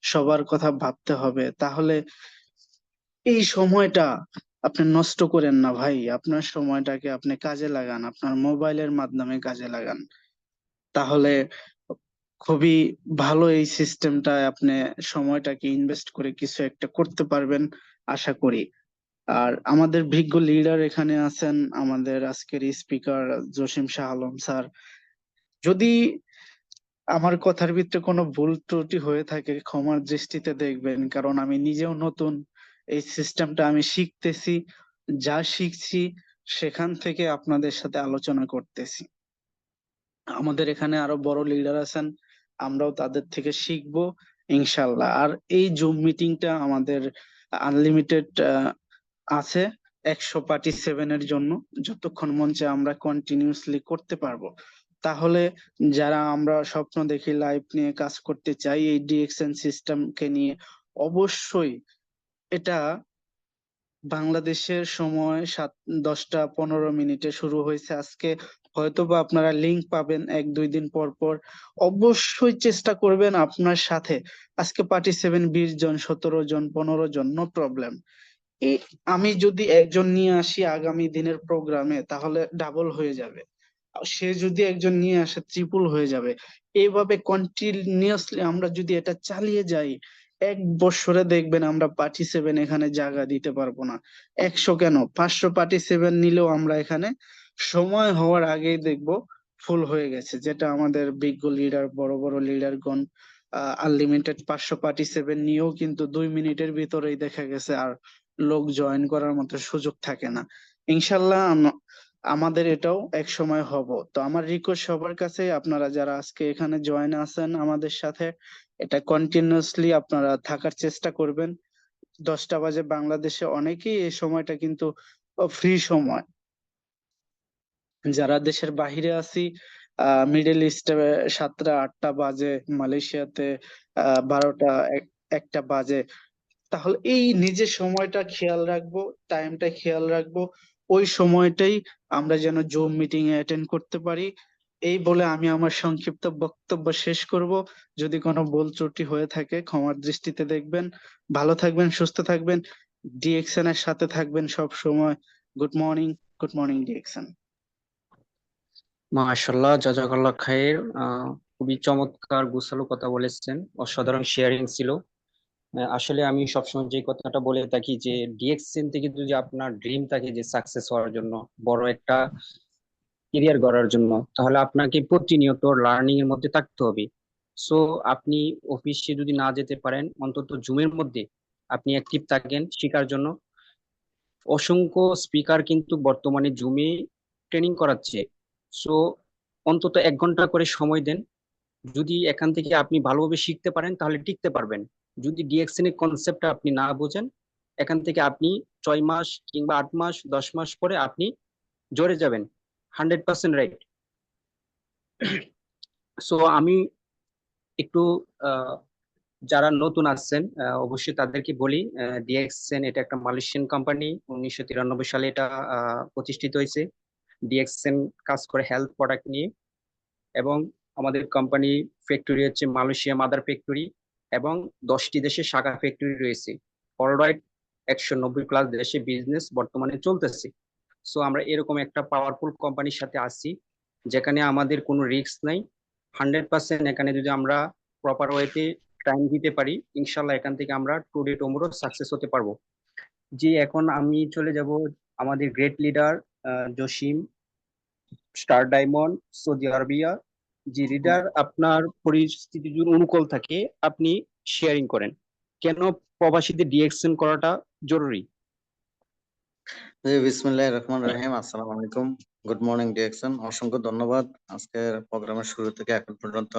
সবার কথা ভাবতে হবে। তাহলে এই সময়টা আপনি নষ্ট করেন না ভাই, আপনার সময়টাকে আপনি কাজে লাগান, আপনার মোবাইলের মাধ্যমে কাজে লাগান। তাহলে খুবই ভালো এই সিস্টেমটায় আপনি সময়টাকে ইনভেস্ট করে কিছু একটা করতে পারবেন আশা করি। আর আমাদের বিজ্ঞ লিডার এখানে আছেন, আমাদের আজকের স্পিকার জসিম শাহ আলম স্যার। যদি আমার কথার ভিতরে কোনো ভুল ত্রুটি হয়ে থাকে ক্ষমার দৃষ্টিতে দেখবেন, কারণ আমি নিজেও নতুন, এই সিস্টেমটা আমি শিখতেছি, যা শিখছি সেখান থেকে আপনাদের সাথে আলোচনা করতেছি। আমাদের এখানে আরো বড় লিডার আছেন, আমরাও তাদের থেকে শিখবো ইনশাল্লাহ। আর এই জুম মিটিংটা আমাদের আনলিমিটেড আছে 100 পার্টি 7 এর জন্য, যতক্ষণ মঞ্চে আমরা কন্টিনিউসলি করতে পারবো। তাহলে যারা আমরা স্বপ্ন দেখি লাইফ নিয়ে কাজ করতে চাই এই ডিএক্সএন সিস্টেমকে নিয়ে, অবশ্যই এটা বাংলাদেশের সময় 10টা 15 মিনিটে শুরু হয়েছে আজকে। হয়তোবা আপনারা লিংক পাবেন 1-2 দিন পর পর। অবশ্যই চেষ্টা করবেন আপনার সাথে, আজকে পার্টি 7 20 জন 17 জন 15 জন, নো প্রবলেম। এই আমি যদি একজন নিয়ে আসি আগামী দিনের প্রোগ্রামে, তাহলে ডাবল হয়ে যাবে। আর সে যদি একজন নিয়ে আসে ট্রিপল হয়ে যাবে। এইভাবে কন্টিনিউয়াসলি আমরা যদি এটা চালিয়ে যাই, 1 বছরে দেখবেন আমরা পার্টি 7 এখানে জায়গা দিতে পারবো না। 100 কেন, 500 পার্টি 7 নিলেও আমরা এখানে সময় হওয়ার আগেই দেখবো ফুল হয়ে গেছে। যেটা আমাদের বিজ্ঞ লিডার, বড় বড় লিডারগণ আনলিমিটেড 500 পার্টি 7 নিয়েও কিন্তু 2 মিনিটের ভিতরেই দেখা গেছে আর লোক জয়েন করার মতো সুযোগ থাকে না। ইনশাল্লাহ আমাদের এটাও এক সময় হব। তো আমার রিকোয়েস্ট সবার কাছে, আপনারা যারা আজকে এখানে জয়েন আছেন আমাদের সাথে, এটা কন্টিনিউয়াসলি আপনারা থাকার চেষ্টা করবেন। 10টা বাজে বাংলাদেশে, অনেকেই এই সময়টা কিন্তু ফ্রি সময়। যারা দেশের বাহিরে আছি, মিডল ইস্টে 7টা 8টা বাজে, মালয়েশিয়াতে 12টা 1টা বাজে। তাহলে এই নিজের সময়টা খেয়াল রাখবো, টাইমটা খেয়াল রাখবো, ওই সময়টাই আমরা যেন জুম মিটিং এ অ্যাটেন্ড করতে পারি। এই বলে আমি আমার সংক্ষিপ্ত বক্তব্য শেষ করব। যদি কোনো ভুল ত্রুটি হয়ে থাকে ক্ষমার দৃষ্টিতে দেখবেন। ভালো থাকবেন, সুস্থ থাকবেন, ডিএক্সএন এর সাথে থাকবেন সব সময়। Good morning, good morning DXN. মাশাল্লাহ, জাজাকাল্লাহ খায়ের। খুবই চমৎকার গুছালো কথা বলেছেন, অসাধারণ শেয়ারিং ছিল। আসলে আমি সবসময় যে কথাটা বলে থাকি যে ডিএক্সএন থেকে যদি আপনার ড্রিম থাকে যে সাকসেস হওয়ার জন্য, বড় একটা কেরিয়ার গড়ার জন্য, তাহলে আপনাকে প্রতিনিয়ত লার্নিং এর মধ্যে থাকতে হবে। সো আপনি অফিসে যদি না যেতে পারেন, অন্তত জুমের মধ্যে আপনি অ্যাক্টিভ থাকেন শেখার জন্য। অসংখ্য স্পিকার কিন্তু বর্তমানে জুমে ট্রেনিং করাচ্ছে। সো অন্তত 1 ঘন্টা করে সময় দেন। যদি এখান থেকে আপনি ভালোভাবে শিখতে পারেন তাহলে টিকতে পারবেন। যদি ডিএক্সএন এর কনসেপ্টটা আপনি না বোঝেন, এখান থেকে আপনি 6 মাস কিংবা 8 মাস 10 মাস পরে আপনি জড়ে যাবেন। 100% রাইট। সো আমি একটু আহ, যারা নতুন আসছেন অবশ্যই তাদেরকে বলি, ডিএক্সএন এটা একটা মালয়েশিয়ান কোম্পানি। 1993 সালে এটা প্রতিষ্ঠিত হয়েছে। ডিএক্সএন কাজ করে হেলথ প্রোডাক্ট নিয়ে, এবং আমাদের কোম্পানি ফ্যাক্টরি হচ্ছে মালয়েশিয়া মাদার ফ্যাক্টরি, এবং 10টি দেশে শাখা ফ্যাক্টরি রয়েছে। ওয়ার্ল্ড 190+ দেশে বিজনেস বর্তমানে চলতেছে। সো আমরা এরকম একটা পাওয়ারফুল কোম্পানির সাথে আছি, যেখানে আমাদের কোনো রিস্ক নাই। 100% এখানে যদি আমরা প্রপার ওয়েতে টাইম দিতে পারি, ইনশাল্লাহ এখান থেকে আমরা টুডে টুমরো সাকসেস হতে পারবো। জি, এখন আমি চলে যাব আমাদের great leader Jashim, star diamond, Saudi Arabia. জি লিডার, আপনার পরিস্থিতি যদি অনুকূল থাকে আপনি শেয়ারিং করেন কেন প্রবাসীদের ডিএক্সএন করাটা জরুরি। জি, বিসমিল্লাহির রহমানির রহিম। আসসালামু আলাইকুম, গুড মর্নিং ডিরেকশন। অসংখ্য ধন্যবাদ। আজকের প্রোগ্রামের শুরু থেকে এখন পর্যন্ত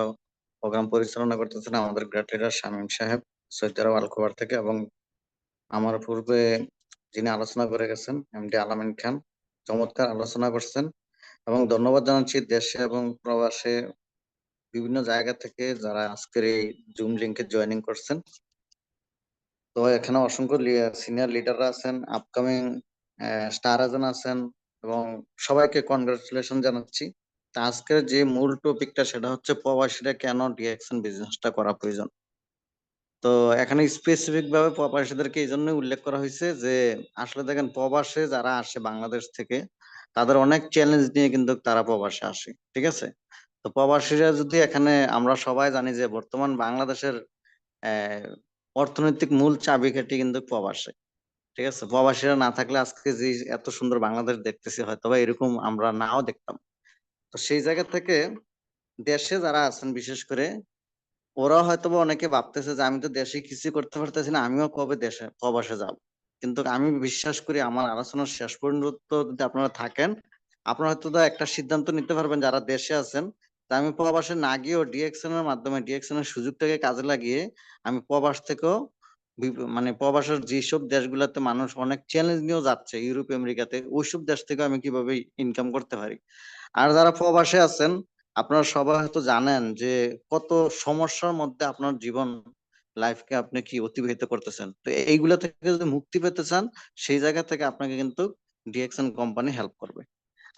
প্রোগ্রাম পরিচালনা করতেছেন আমাদের গ্রেট লিডার শামীম সাহেব, সৌদি আরব আল খুবার থেকে, এবং আমার পূর্বে যিনি আলোচনা করে গেছেন, এমডি আলামিন খান, চমৎকার আলোচনা করছেন। এবং ধন্যবাদ জানাচ্ছি দেশে এবং প্রবাসে বিভিন্ন জায়গা থেকে যারা আজকের এই জুম লিংকে জয়েনিং করছেন। তো এখানে অসংখ্য সিনিয়র লিডাররা আছেন, আপকামিং স্টার এজন আছেন, এবং সবাইকে কনগ্রাচুলেশন জানাচ্ছি। তা আজকের যে মূল টপিকটা সেটা হচ্ছে প্রবাসীরা কেন ডিএকশন বিজনেসটা করা প্রয়োজন। তো এখানে স্পেসিফিক ভাবে প্রবাসীদেরকে এই জন্যই উল্লেখ করা হয়েছে যে আসলে দেখেন প্রবাসে যারা আসে বাংলাদেশ থেকে তাদের অনেক চ্যালেঞ্জ নিয়ে কিন্তু তারা প্রবাসে আসে, ঠিক আছে। তো প্রবাসীরা যদি এখানে, আমরা সবাই জানি যে বর্তমান বাংলাদেশের আহ অর্থনৈতিক মূল চাবিকাঠি কিন্তু প্রবাসে, ঠিক আছে। প্রবাসীরা না থাকলে আজকে যে এত সুন্দর বাংলাদেশ দেখতেছি হয়তো বা এরকম আমরা নাও দেখতাম। তো সেই জায়গা থেকে দেশে যারা আছেন বিশেষ করে ওরা হয়তোবা অনেকে ভাবতেছে যে আমি তো দেশে কিছু করতে পারতেছি না, আমিও কবে দেশে প্রবাসে যাব। কিন্তু আমি বিশ্বাস করি আমার আলোচনার শেষ পর্যন্ত যদি আপনারা থাকেন, আপনারা হয়তো একটা সিদ্ধান্ত নিতে পারবেন যারা দেশে আছেন, যে আমি প্রবাসে না গিয়েও ডিএকশন এর মাধ্যমে ডিএকশন এর সুযোগটাকে কাজে লাগিয়ে আমি প্রবাস থেকেও মানে প্রবাসের যেসব দেশগুলোতে মানুষ অনেক চ্যালেঞ্জ নিয়েও যাচ্ছে, ইউরোপ আমেরিকাতে, ওইসব দেশ থেকে আমি কিভাবে ইনকাম করতে পারি। আর যারা প্রবাসে আছেন আপনারা সবাই হয়তো জানেন যে কত সমস্যার মধ্যে আপনার জীবন লাইফকে আপনি কি অতিবাহিত করতেছেন। তো এইগুলা থেকে যদি মুক্তি পেতে চান সেই জায়গা থেকে আপনাকে কিন্তু ডিএকশন কোম্পানি হেল্প করবে।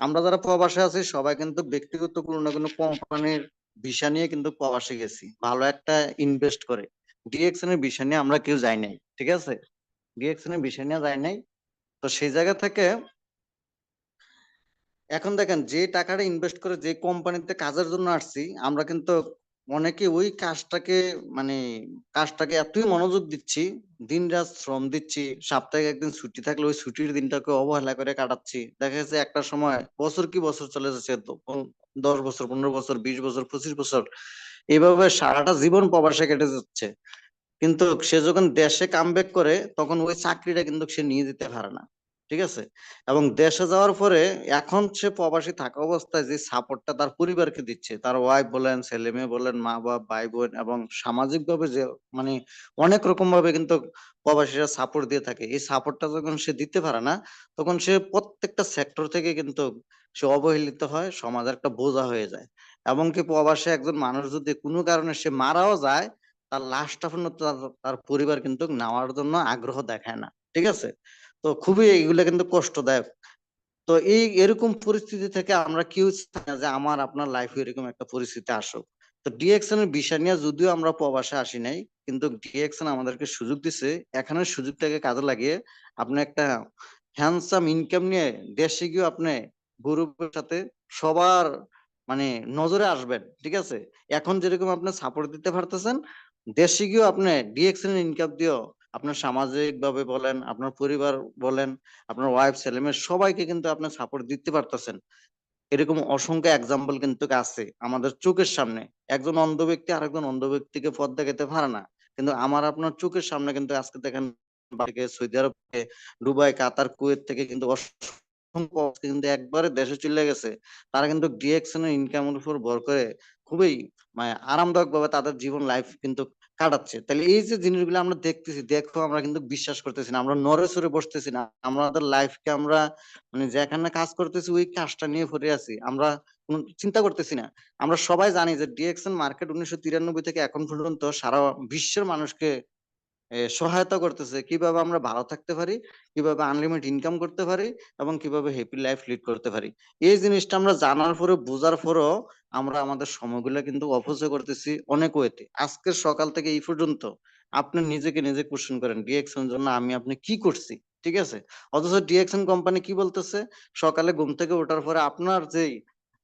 আমরা যারা প্রবাসে আছি সবাই কিন্তু ব্যক্তিগত কোনো না কোনো কোম্পানির ভিসা নিয়ে কিন্তু প্রবাসে গেছি ভালো একটা ইনভেস্ট করে। ডিএকশন এর ভিসা নিয়ে আমরা কেউ যাই নাই, ঠিক আছে। ডিএকশন এর ভিসা নিয়ে যাই নাই। তো সেই জায়গা থেকে এখন দেখেন যে টাকাটা ইনভেস্ট করে যে কোম্পানিতে কাজের জন্য আসছি আমরা কিন্তু অনেকে ওই কাজটাকে মানে কাজটাকে এতই মনোযোগ দিচ্ছি, দিন রাত শ্রম দিচ্ছি, সপ্তাহে একদিন ছুটি থাকলে ওই ছুটির দিনটাকে অবহেলা করে কাটাচ্ছি। দেখা যাচ্ছে একটা সময় বছর কি বছর চলে যাচ্ছে, 10 বছর, 15 বছর, 20 বছর, 25 বছর, এইভাবে সারাটা জীবন প্রবাসে কেটে যাচ্ছে। কিন্তু সে যখন দেশে কামব্যাক করে তখন ওই চাকরিটা কিন্তু সে নিয়ে যেতে পারে না, ঠিক আছে। এবং দেশে যাওয়ার পরে এখন সে প্রবাসী থাকা অবস্থায় যে সাপোর্টটা তার পরিবারকে দিচ্ছে, তার ওয়াইফ বলেন, ছেলে মেয়ে বলেন, মা বাবা, ভাই বোন, এবং সামাজিক ভাবে যে মানে অনেক রকম ভাবে কিন্তু প্রবাসীরা সাপোর্ট দিয়ে থাকে, এই সাপোর্টটা যখন সে দিতে পারে না তখন সে প্রত্যেকটা সেক্টর থেকে কিন্তু সে অবহেলিত হয়, সমাজের একটা বোঝা হয়ে যায়। এমনকি প্রবাসে একজন মানুষ যদি কোনো কারণে সে মারাও যায় তার লাশটা পর্যন্ত তার পরিবার কিন্তু নেওয়ার জন্য আগ্রহ দেখায় না, ঠিক আছে। তো খুবই এইগুলা কিন্তু কষ্টদায়ক। তো এই এরকম পরিস্থিতি থেকে আমরা কেউ চাই না যে আমার আপনার লাইফে এরকম একটা পরিস্থিতি আসুক। তো ডিএকশন এর বিষয় নিয়ে যদিও আমরা প্রবাসে আসি নাই, কিন্তু ডিএকশন আমাদেরকে সুযোগ দিছে এখানের সুযোগটাকে কাজে লাগিয়ে আপনি একটা হ্যান্ডসাম ইনকাম নিয়ে দেশে গিয়ে আপনি গৌরবের সাথে সবার মানে নজরে আসবেন, ঠিক আছে। এখন যেরকম আপনি সাপোর্ট দিতে পারতেছেন দেশে গিয়েও আপনি ডিএকশন এর ইনকাম দিয়েও আপনার সামাজিক ভাবে বলেন, আপনার পরিবার বলেন, আপনার ওয়াইফ, ছেলে মেয়ে সবাইকে কিন্তু আপনি সাপোর্ট দিতে পারতেছেন। এরকম অসংখ্য এক্সাম্পল কিন্তু আছে আমাদের চোখের সামনে। একজন অন্ধ ব্যক্তি আরেকজন অন্ধ ব্যক্তিকে পথ দেখাতে পারে না, কিন্তু আমার আপনার চোখের সামনে কিন্তু আজকে দেখেন থেকে সৌদি আরব থেকে, দুবাই, কাতার, কুয়েত থেকে কিন্তু অসংখ্য কিন্তু একবারে দেশে চলে গেছে। তারা কিন্তু ডিএকশন এর ইনকামের উপর ভর করে খুবই মানে আরামদায়ক ভাবে তাদের জীবন লাইফ কিন্তু কাটাচ্ছে। তাহলে এই যে জিনিসগুলো আমরা দেখতেছি, দেখো আমরা কিন্তু বিশ্বাস করতেছি না, আমরা নড়ে চড়ে বসতেছি না, আমাদের লাইফকে আমরা মানে যেখানে কাজ করতেছি ওই কাজটা নিয়ে পড়ে আছি, আমরা কোনো চিন্তা করতেছি না। আমরা সবাই জানি যে ডিএকশন মার্কেট 1993 থেকে এখন পর্যন্ত সারা বিশ্বের মানুষকে সহায়তা করতেছে কিভাবে আমরা ভালো থাকতে পারি, কিভাবে আনলিমিটেড ইনকাম করতে পারি, এবং কিভাবে হ্যাপি লাইফ লিড করতে পারি। এই জিনিসটা আমরা জানার পরে বোঝার পরেও আমরা আমাদের সময়গুলো কিন্তু অপচয় করতেছি অনেক ওয়েতে। আজকের সকাল থেকে এই পর্যন্ত আপনি নিজেকে নিজে কোশ্চেন করেন ডিএকশন জন্য আমি আপনি কি করছি, ঠিক আছে। অথচ ডিএকশন কোম্পানি কি বলতেছে, সকালে ঘুম থেকে ওঠার পরে আপনার যেই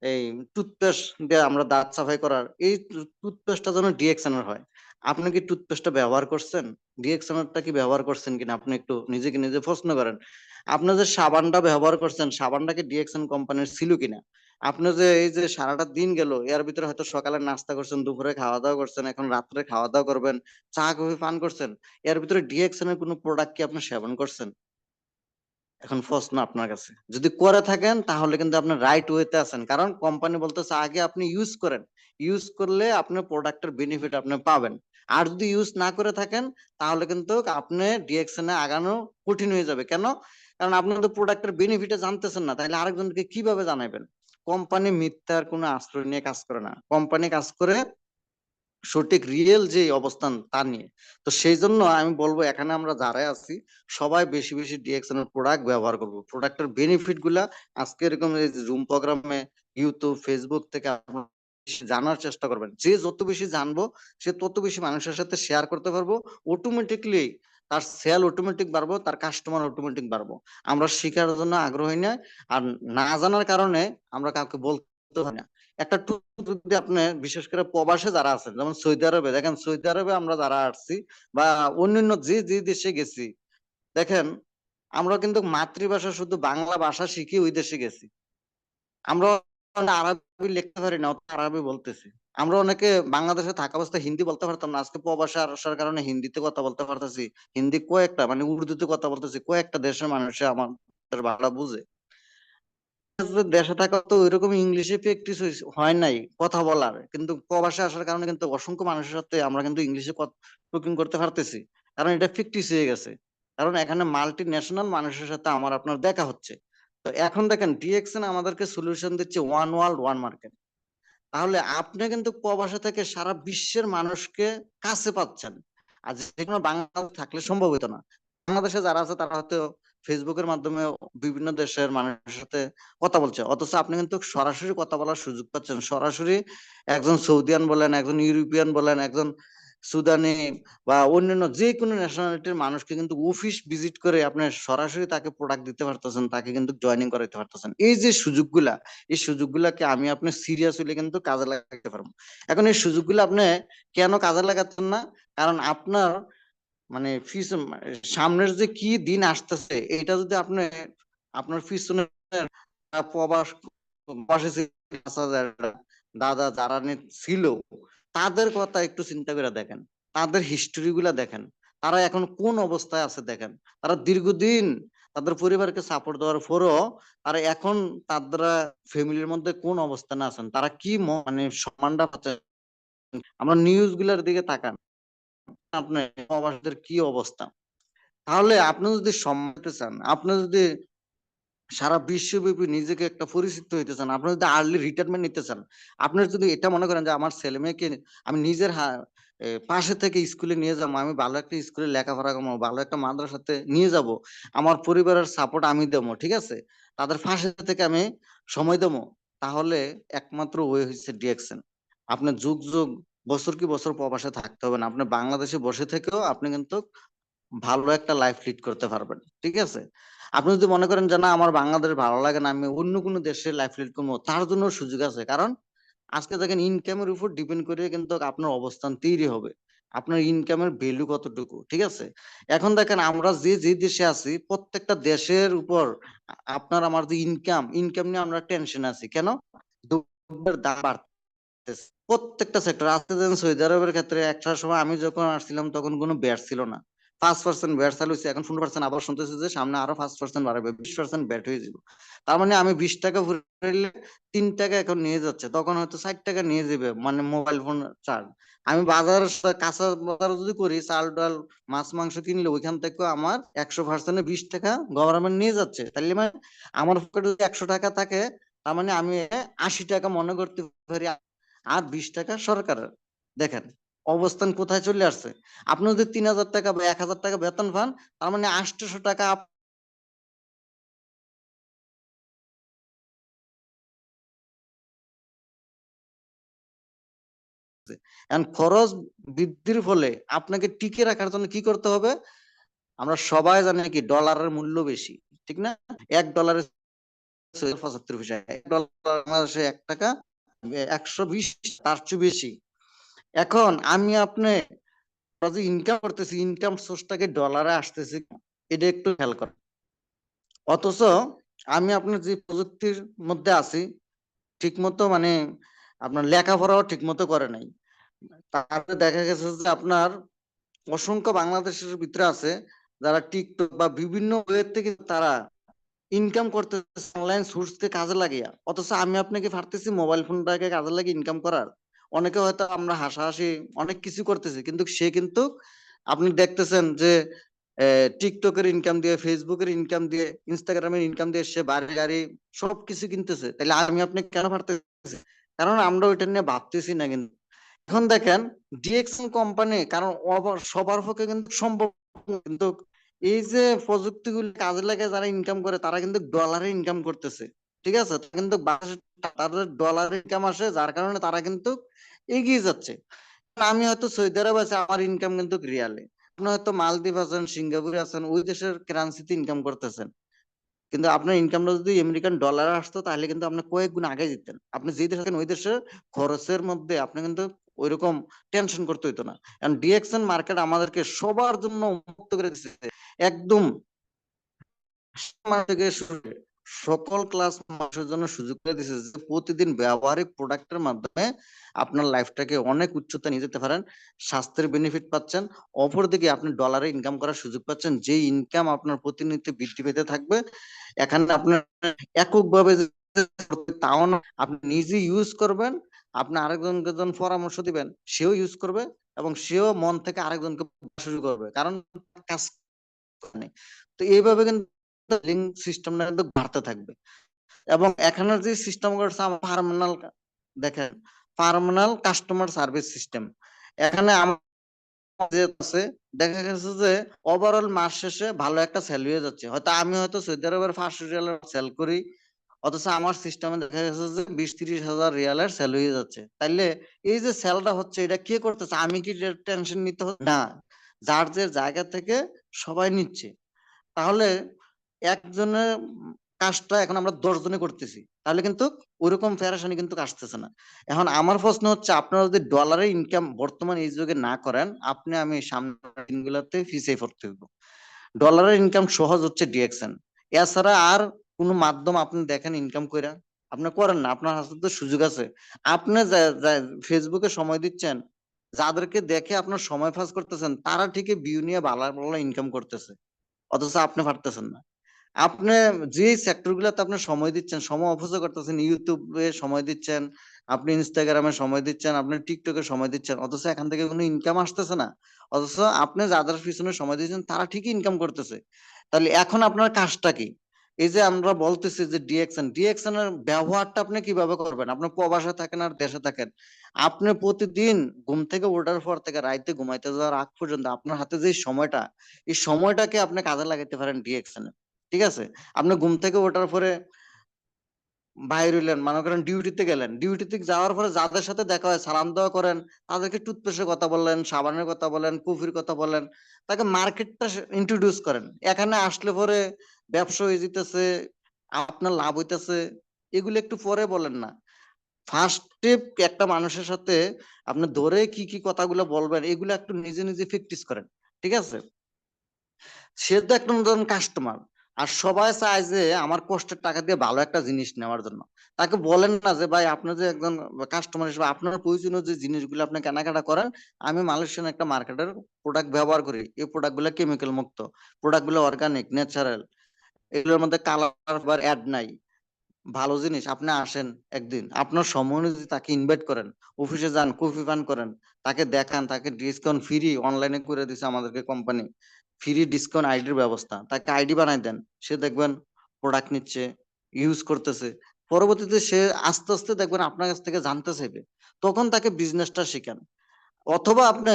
এই টুথপেস্ট দিয়ে আমরা দাঁত সাফাই করার এই টুথপেস্টটা যেন ডিএকশন এর হয়। আপনি কি টুথপেস্টটা ব্যবহার করছেন? ডিএকশনারটা কি ব্যবহার করছেন কিনা আপনি একটু নিজেকে নিজে প্রশ্ন করেন। আপনি যে সাবানটা ব্যবহার করছেন সাবানটা কি ডিএকশন কোম্পানির ছিল কিনা? আপনি যে এই যে সারাটা দিন গেল এর ভিতরে হয়তো সকালে নাস্তা করছেন, দুপুরে খাওয়া দাওয়া করছেন, এখন রাত্রে খাওয়া দাওয়া করবেন, চা কফি পান করছেন, এর ভিতরে ডিএকশন এর কোনো প্রোডাক্ট কি আপনি সেবন করছেন? এখন প্রশ্ন আপনার কাছে, যদি করে থাকেন তাহলে কিন্তু আপনি রাইট ওয়েতে আছেন, কারণ কোম্পানি বলতেছে আগে আপনি ইউজ করেন, ইউজ করলে আপনার প্রোডাক্টের বেনিফিট আপনি পাবেন। আর যদি ইউজ না করে থাকেন তাহলে কিন্তু আপনি ডিএকশনে আগানো কঠিন হয়ে যাবে। কেন? কারণ আপনি তো প্রোডাক্টের বেনিফিটে জানতেছেন না, তাহলে আরেকজনকে কিভাবে জানাবেন? কোম্পানি মিথ্যার কোনো আশ্রয় নিয়ে কাজ করে না, কোম্পানি কাজ করে সঠিক রিয়েল যে অবস্থান তা নিয়ে। তো সেই জন্য আমি বলবো এখানে আমরা যারা আছি সবাই বেশি বেশি ডিএক্সএন এর প্রোডাক্ট ব্যবহার করবো। প্রোডাক্টের বেনিফিট গুলা আজকে এরকম এই জুম প্রোগ্রামে ইউটিউব ফেসবুক থেকে আপনারা বেশি জানার চেষ্টা করবেন। যে যত বেশি জানবো সে তত বেশি মানুষের সাথে শেয়ার করতে পারবো, অটোমেটিকলি তার সেল অটোমেটিক বাড়বো, তার কাস্টমার অটোমেটিক বাড়বো। আমরা শেখার জন্য আগ্রহী নয়, আর না জানার কারণে আমরা কাউকে বলতে পারি না। একটা যদি আপনি বিশেষ করে প্রবাসে যারা আছেন, যেমন সৌদি আরবে দেখেন, সৌদি আরবে আমরা যারা আসছি বা অন্যান্য যে যে দেশে গেছি, দেখেন আমরা কিন্তু মাতৃভাষা শুধু বাংলা ভাষা শিখে ওই দেশে গেছি। আমরা আরবি লিখতে পারি না, আরবি বলতেছি। আমরা অনেকে বাংলাদেশে থাকা অবস্থায় হিন্দি বলতে পারতাম না, আজকে প্রবাসে আসার কারণে হিন্দিতে কথা বলতে পারতেছি। হিন্দি কয়েকটা মানে উর্দুতে কথা বলতেছি, কয়েকটা দেশের মানুষে আমাদের বাংলা বুঝে। দেশে থাকা তো ওইরকম ইংলিশে প্র্যাকটিস হয় নাই কথা বলার, কিন্তু প্রবাসে আসার কারণে কিন্তু অসংখ্য মানুষের সাথে আমরা কিন্তু ইংলিশে টকিং করতে পারতেছি, কারণ এটা প্র্যাকটিস হয়ে গেছে। কারণ এখানে মাল্টি ন্যাশনাল মানুষের সাথে আমার আপনার দেখা হচ্ছে। তো এখন দেখেন ডিএক্সএন আমাদেরকে সলিউশন দিচ্ছে ওয়ান ওয়ার্ল্ড ওয়ান মার্কেট। তাহলে আপনি কিন্তু প্রবাসে থেকে সারা বিশ্বের মানুষকে কাছে পাচ্ছেন, আর যেকোনো বাংলাদেশ থাকলে সম্ভব হতো না। বাংলাদেশে যারা আছে তারা হয়তো ফেসবুকের মাধ্যমে বিভিন্ন দেশের মানুষের সাথে কথা বলছে, অথচ আপনি কিন্তু সরাসরি কথা বলার সুযোগ পাচ্ছেন। সরাসরি একজন সৌদিয়ান বলেন, একজন ইউরোপিয়ান বলেন, একজন সুদানি বা অন্যান্য যে কোনো ন্যাশনালিটির মানুষকে কিন্তু অফিস ভিজিট করে আপনি সরাসরি তাকে প্রোডাক্ট দিতে পারতেছেন, তাকে কিন্তু জয়েনিং করাইতে পারতেছেন। এই যে সুযোগগুলা, এই সুযোগগুলাকে আমি আপনি সিরিয়াস হলে কিন্তু কাজে লাগাতে পারবো। এখন এই সুযোগগুলো আপনি কেন কাজে লাগাচ্ছেন না? কারণ আপনার মানে সামনের যে কি দিন আসতেছে এটা যদি আপনি আপনার পিছনে প্রবাস প্রবাসী দাদা যারা ছিল তাদের কথা একটু চিন্তা করে দেখেন, তাদের হিস্টোরি গুলা দেখেন, তারা এখন কোন অবস্থায় আছে দেখেন। তারা দীর্ঘদিন তাদের পরিবারকে সাপোর্ট দেওয়ার পরও তারা এখন তাদের ফ্যামিলির মধ্যে কোন অবস্থানে আছেন, তারা কি মানে সম্মানটা পাচ্ছে। আমরা নিউজ গুলার দিকে তাকান, আপনার প্রবাসীদের কি অবস্থা। তাহলে আপনি যদি সম্মান চান, আপনি যদি সারা বিশ্বব্যাপী নিজেকে একটা পরিচিত হইতে চান, আপনি যদি আর্লি রিটায়ারমেন্ট নিতে চান, আপনি যদি এটা মনে করেন যে আমার ছেলে মেয়েকে আমি নিজের পাশে থেকে স্কুলে নিয়ে যাবো, আমি ভালো একটা স্কুলে লেখাপড়া করবো, ভালো একটা মাদ্রাসাতে নিয়ে যাব, আমার পরিবারের সাপোর্ট আমি দেবো, ঠিক আছে, তাদের পাশে থেকে আমি সময় দেবো, তাহলে একমাত্র ওয়ে হচ্ছে ডিএক্সএন। আপনি যুগ যুগ বছর কি বছর প্রবাসে থাকতে হবে না, আপনি বাংলাদেশে বসে থেকেও আপনি কিন্তু ভালো একটা লাইফ লিড করতে পারবেন, ঠিক আছে। আপনি যদি মনে করেন যে না আমার বাংলাদেশ ভালো লাগে না, আমি অন্য কোনো দেশে লাইফ লিড করবো, তার জন্য সুযোগ আছে। কারণ আজকে দেখেন ইনকামের উপর ডিপেন্ড করে কিন্তু আপনার অবস্থান তৈরি হবে, আপনার ইনকামের ভ্যালু কতটুকু, ঠিক আছে। এখন দেখেন আমরা যে যে দেশে আছি প্রত্যেকটা দেশের উপর আপনার আমার যে ইনকাম নিয়ে আমরা টেনশন আছি। কেন? দ্রব্যের দাম বাড়তেছে প্রত্যেকটা সেক্টর। আজকে যেন সৌদি আরবের ক্ষেত্রে একটা সময় আমি যখন আসছিলাম তখন কোনো ব্যাট ছিল না, 5% ব্যাট চালু হয়েছে, এখন 15%, আবার শুনতেছি যে সামনে আরো 5% বাড়াবে, 20% ব্যাট হয়ে যাবে। তার মানে আমি 20 টাকা ভরলে 3 টাকা এখন নিয়ে যাচ্ছে, তখন হয়তো 60 টাকা নিয়ে যাবে, মানে মোবাইল ফোন চার্জ। আমি বাজার কাঁচা বাজার যদি করি, চাল ডাল মাছ মাংস কিনলে ওইখান থেকে আমার 100% 20 টাকা গভর্নমেন্ট নিয়ে যাচ্ছে। তাহলে মানে আমার পকেটে যদি 100 টাকা থাকে, তার মানে আমি 80 টাকা মনে করতে পারি, আর 20 টাকা সরকারের। দেখেন অবস্থান কোথায় চলে আসছে। আপনি যদি 3000 টাকা বা 1000 টাকা বেতন পান, তার মানে 800 টাকা এখন খরচ বৃদ্ধির ফলে আপনাকে টিকে রাখার জন্য কি করতে হবে? আমরা সবাই জানি কি ডলারের মূল্য বেশি, ঠিক না? $1 75 পয়সা, $1 বাংলাদেশে 1 টাকা 120, তার চেয়ে বেশি। এখন আমি আপনি যে ইনকাম করতেছি, ইনকাম সোর্সটাকে ডলারে আসতেছে, এটা একটু খেয়াল করেন। অথচ আমি আপনার যে প্রযুক্তির মধ্যে আছি ঠিক মতো মানে আপনার লেখাপড়াও ঠিক মতো করে নাই, তারপরে দেখা গেছে যে আপনার অসংখ্য বাংলাদেশের ভিতরে আছে যারা টিকটক বা বিভিন্ন ওয়ে থেকে তারা ইনকাম করতেছে অনলাইন সোর্স কে কাজে লাগিয়া, অথচ আমি আপনাকে পারতেছি মোবাইল ফোনটাকে কাজে লাগিয়ে ইনকাম করার। অনেকে হয়তো আমরা হাসাহাসি অনেক কিছু করতেছি, কিন্তু সে কিন্তু আপনি দেখতেছেন যে টিকটকের ইনকাম দিয়ে, ফেসবুকের ইনকাম দিয়ে, ইনস্টাগ্রামের ইনকাম দিয়ে সে বাড়ি গাড়ি সবকিছু কিনতেছে। তাহলে আমি আপনি কেন পারতেছি? কারণ আমরা ওইটা নিয়ে ভাবতেছি না। কিন্তু এখন দেখেন ডিএক্সএন কোম্পানি, কারণ সবার পক্ষে কিন্তু সম্ভব না। কিন্তু এই যে প্রযুক্তিগুলো কাজে লাগে যারা ইনকাম করে, তারা কিন্তু ডলারে ইনকাম করতেছে। ঠিক আছে, কিন্তু তাদের ডলার ইনকাম আসে, যার কারণে তারা কিন্তু এগিয়ে যাচ্ছে। আমি হয়তো সৌদি আরব আছি, আমার ইনকাম কিন্তু রিয়ালে। আপনি হয়তো মালদ্বীপ আছেন, সিঙ্গাপুরে আছেন, ওই দেশের কারেন্সিতে ইনকাম করতেছেন। কিন্তু আপনার ইনকামটা যদি আমেরিকান ডলার আসতো, তাহলে কিন্তু আপনি কয়েক গুণ আগে যেতেন। আপনি যে দেশে থাকেন ওই দেশের খরচের মধ্যে আপনি কিন্তু ওইরকম টেনশন করতে হইতো না। কারণ ডিএক্সএন মার্কেট আমাদেরকে সবার জন্য উন্মুক্ত করে দিচ্ছে। একদম থেকে শুরু করে সকল ক্লাস মানুষের জন্য সুযোগ করে দিচ্ছে যে প্রতিদিন ব্যবহারিক প্রোডাক্টের মাধ্যমে আপনার লাইফটাকে অনেক উচ্চতা নিয়ে যেতে পারেন। স্বাস্থ্যের বেনিফিট পাচ্ছেন, অপরদিকে আপনি ডলারে ইনকাম করার সুযোগ পাচ্ছেন, যে ইনকাম আপনার প্রতিনিয়ত বৃদ্ধি পেতে থাকবে। এখানে আপনার এককভাবে তাও না, আপনি নিজে ইউজ করবেন, আপনি আরেকজনকে যখন পরামর্শ দিবেন সেও ইউজ করবে, এবং সেও মন থেকে আরেকজনকে শুরু করবে, কারণ কাজ নেই। তো এইভাবে কিন্তু সিস্টেমটা কিন্তু বাড়তে থাকবে। এবং এখানে যে সিস্টেম করছে আমার পার্মানেন্ট, দেখেন পার্মানেন্ট কাস্টমার সার্ভিস সিস্টেম এখানে যে আছে। দেখা গেছে যে ওভারঅল মাস শেষে ভালো একটা সেল হয়ে যাচ্ছে। হয়তো আমি হয়তো সৌদি আরবের 500 রিয়ালের সেল করি, অথচ আমার সিস্টেমে দেখা গেছে যে 20-30 হাজার রিয়ালের সেল হয়ে যাচ্ছে। তাইলে এই যে সেলটা হচ্ছে, এটা কে করতেছে? আমি কি টেনশন নিতে না? যার যে জায়গা থেকে সবাই নিচ্ছে। তাহলে একজনের কাজটা এখন আমরা 10 জনে করতেছি, তাহলে কিন্তু ওইরকম প্যারাশানি কিন্তু আসতেছে না। এখন আমার প্রশ্ন হচ্ছে, আপনারা যদি ডলারে ইনকাম বর্তমান এই যুগে না করেন, আপনি আমি সামনের দিনগুলোতে পিছিয়ে পড়তে হইব। ডলারের ইনকাম সহজ হচ্ছে ডিএক্সএন, এছাড়া আর কোনো মাধ্যম আপনি দেখেন ইনকাম কইরা আপনি করেন না। আপনার হাতে তো সুযোগ আছে। আপনি ফেসবুকে সময় দিচ্ছেন, যাদেরকে দেখে আপনার সময় পাস করতেছেন, তারা ঠিকই ভিউ নিয়ে ভালো ভালো ইনকাম করতেছে, অথচ আপনি পারতেছেন না। আপনি যে সেক্টর গুলাতে আপনি সময় দিচ্ছেন, সময় অপচয় করতেছেন, ইউটিউবে সময় দিচ্ছেন, আপনি ইনস্টাগ্রামে সময় দিচ্ছেন, আপনি টিকটকে সময় দিচ্ছেন, অথচ এখান থেকে কোনো ইনকাম আসতেছে না। অথচ আপনি যাদের পিছনে সময় দিচ্ছেন তারা ঠিকই ইনকাম করতেছে। তাহলে এখন আপনার কাজটা কি? এই যে আমরা বলতেছি যে ডিএক্সএন এর ব্যবহারটা আপনি কিভাবে করবেন? আপনি প্রবাসে থাকেন আর দেশে থাকেন, আপনি প্রতিদিন ঘুম থেকে ওঠার পর থেকে রাইতে ঘুমাইতে যাওয়ার আগ পর্যন্ত আপনার হাতে যে সময়টা, এই সময়টাকে আপনি কাজে লাগাতে পারেন ডিএক্সএন এ। ঠিক আছে, আপনি ঘুম থেকে ওঠার পরে বাইর হইলেন, মনে করেন ডিউটিতে গেলেন, ডিউটিতে যাওয়ার পরে যাদের সাথে দেখা হয় সালাম দেওয়া করেন, তাদেরকে টুথপেস্টের কথা বললেন, সাবানের কথা বলেন, কফির কথা বলেন, তাকে মার্কেটটা ইন্ট্রোডিউস করেন। এখানে আসলে পরে ব্যবসা হয়ে যেতেছে, আপনার লাভ হইতেছে, এগুলো একটু পরে বলেন না। ফার্স্ট স্টেপ একটা মানুষের সাথে আপনি ধরে কি কি কথাগুলো বলবেন, এগুলো একটু নিজে নিজে প্র্যাকটিস করেন। ঠিক আছে, সে তো একটা নতুন কাস্টমার, আর সবাই চায় যে আমার কষ্টের টাকা দিয়ে ভালো একটা জিনিস নেওয়ার জন্য। তাকে বলেন না যে ভাই, আপনি যে একজন কাস্টমার হিসেবে আপনার প্রয়োজনীয় যে জিনিসগুলো আপনি কেনাকাটা করেন, আমি মালয়েশিয়ান একটা মার্কেটের প্রোডাক্ট ব্যবহার করি, এই প্রোডাক্ট গুলো কেমিক্যাল মুক্ত, প্রোডাক্ট গুলো অর্গানিক, ন্যাচারাল, এগুলোর মধ্যে কালার বা অ্যাড নাই, ভালো জিনিস। আপনি আসেন একদিন, আপনার সময় অনুযায়ী তাকে ইনভাইট করেন, অফিসে যান, কফি পান করেন, তাকে দেখান, তাকে ডিসকাউন্ট ফ্রি অনলাইনে করে দিছে আমাদেরকে কোম্পানি, ফ্রি ডিসকাউন্ট আইডির ব্যবস্থা, তাকে আইডি বানাই দেন, সে দেখবেন প্রোডাক্ট নিচ্ছে, ইউজ করতেছে। পরবর্তীতে সে আস্তে আস্তে দেখবেন আপনার কাছ থেকে জানতে চাইবে, তখন তাকে বিজনেসটা শিখান। অথবা আপনি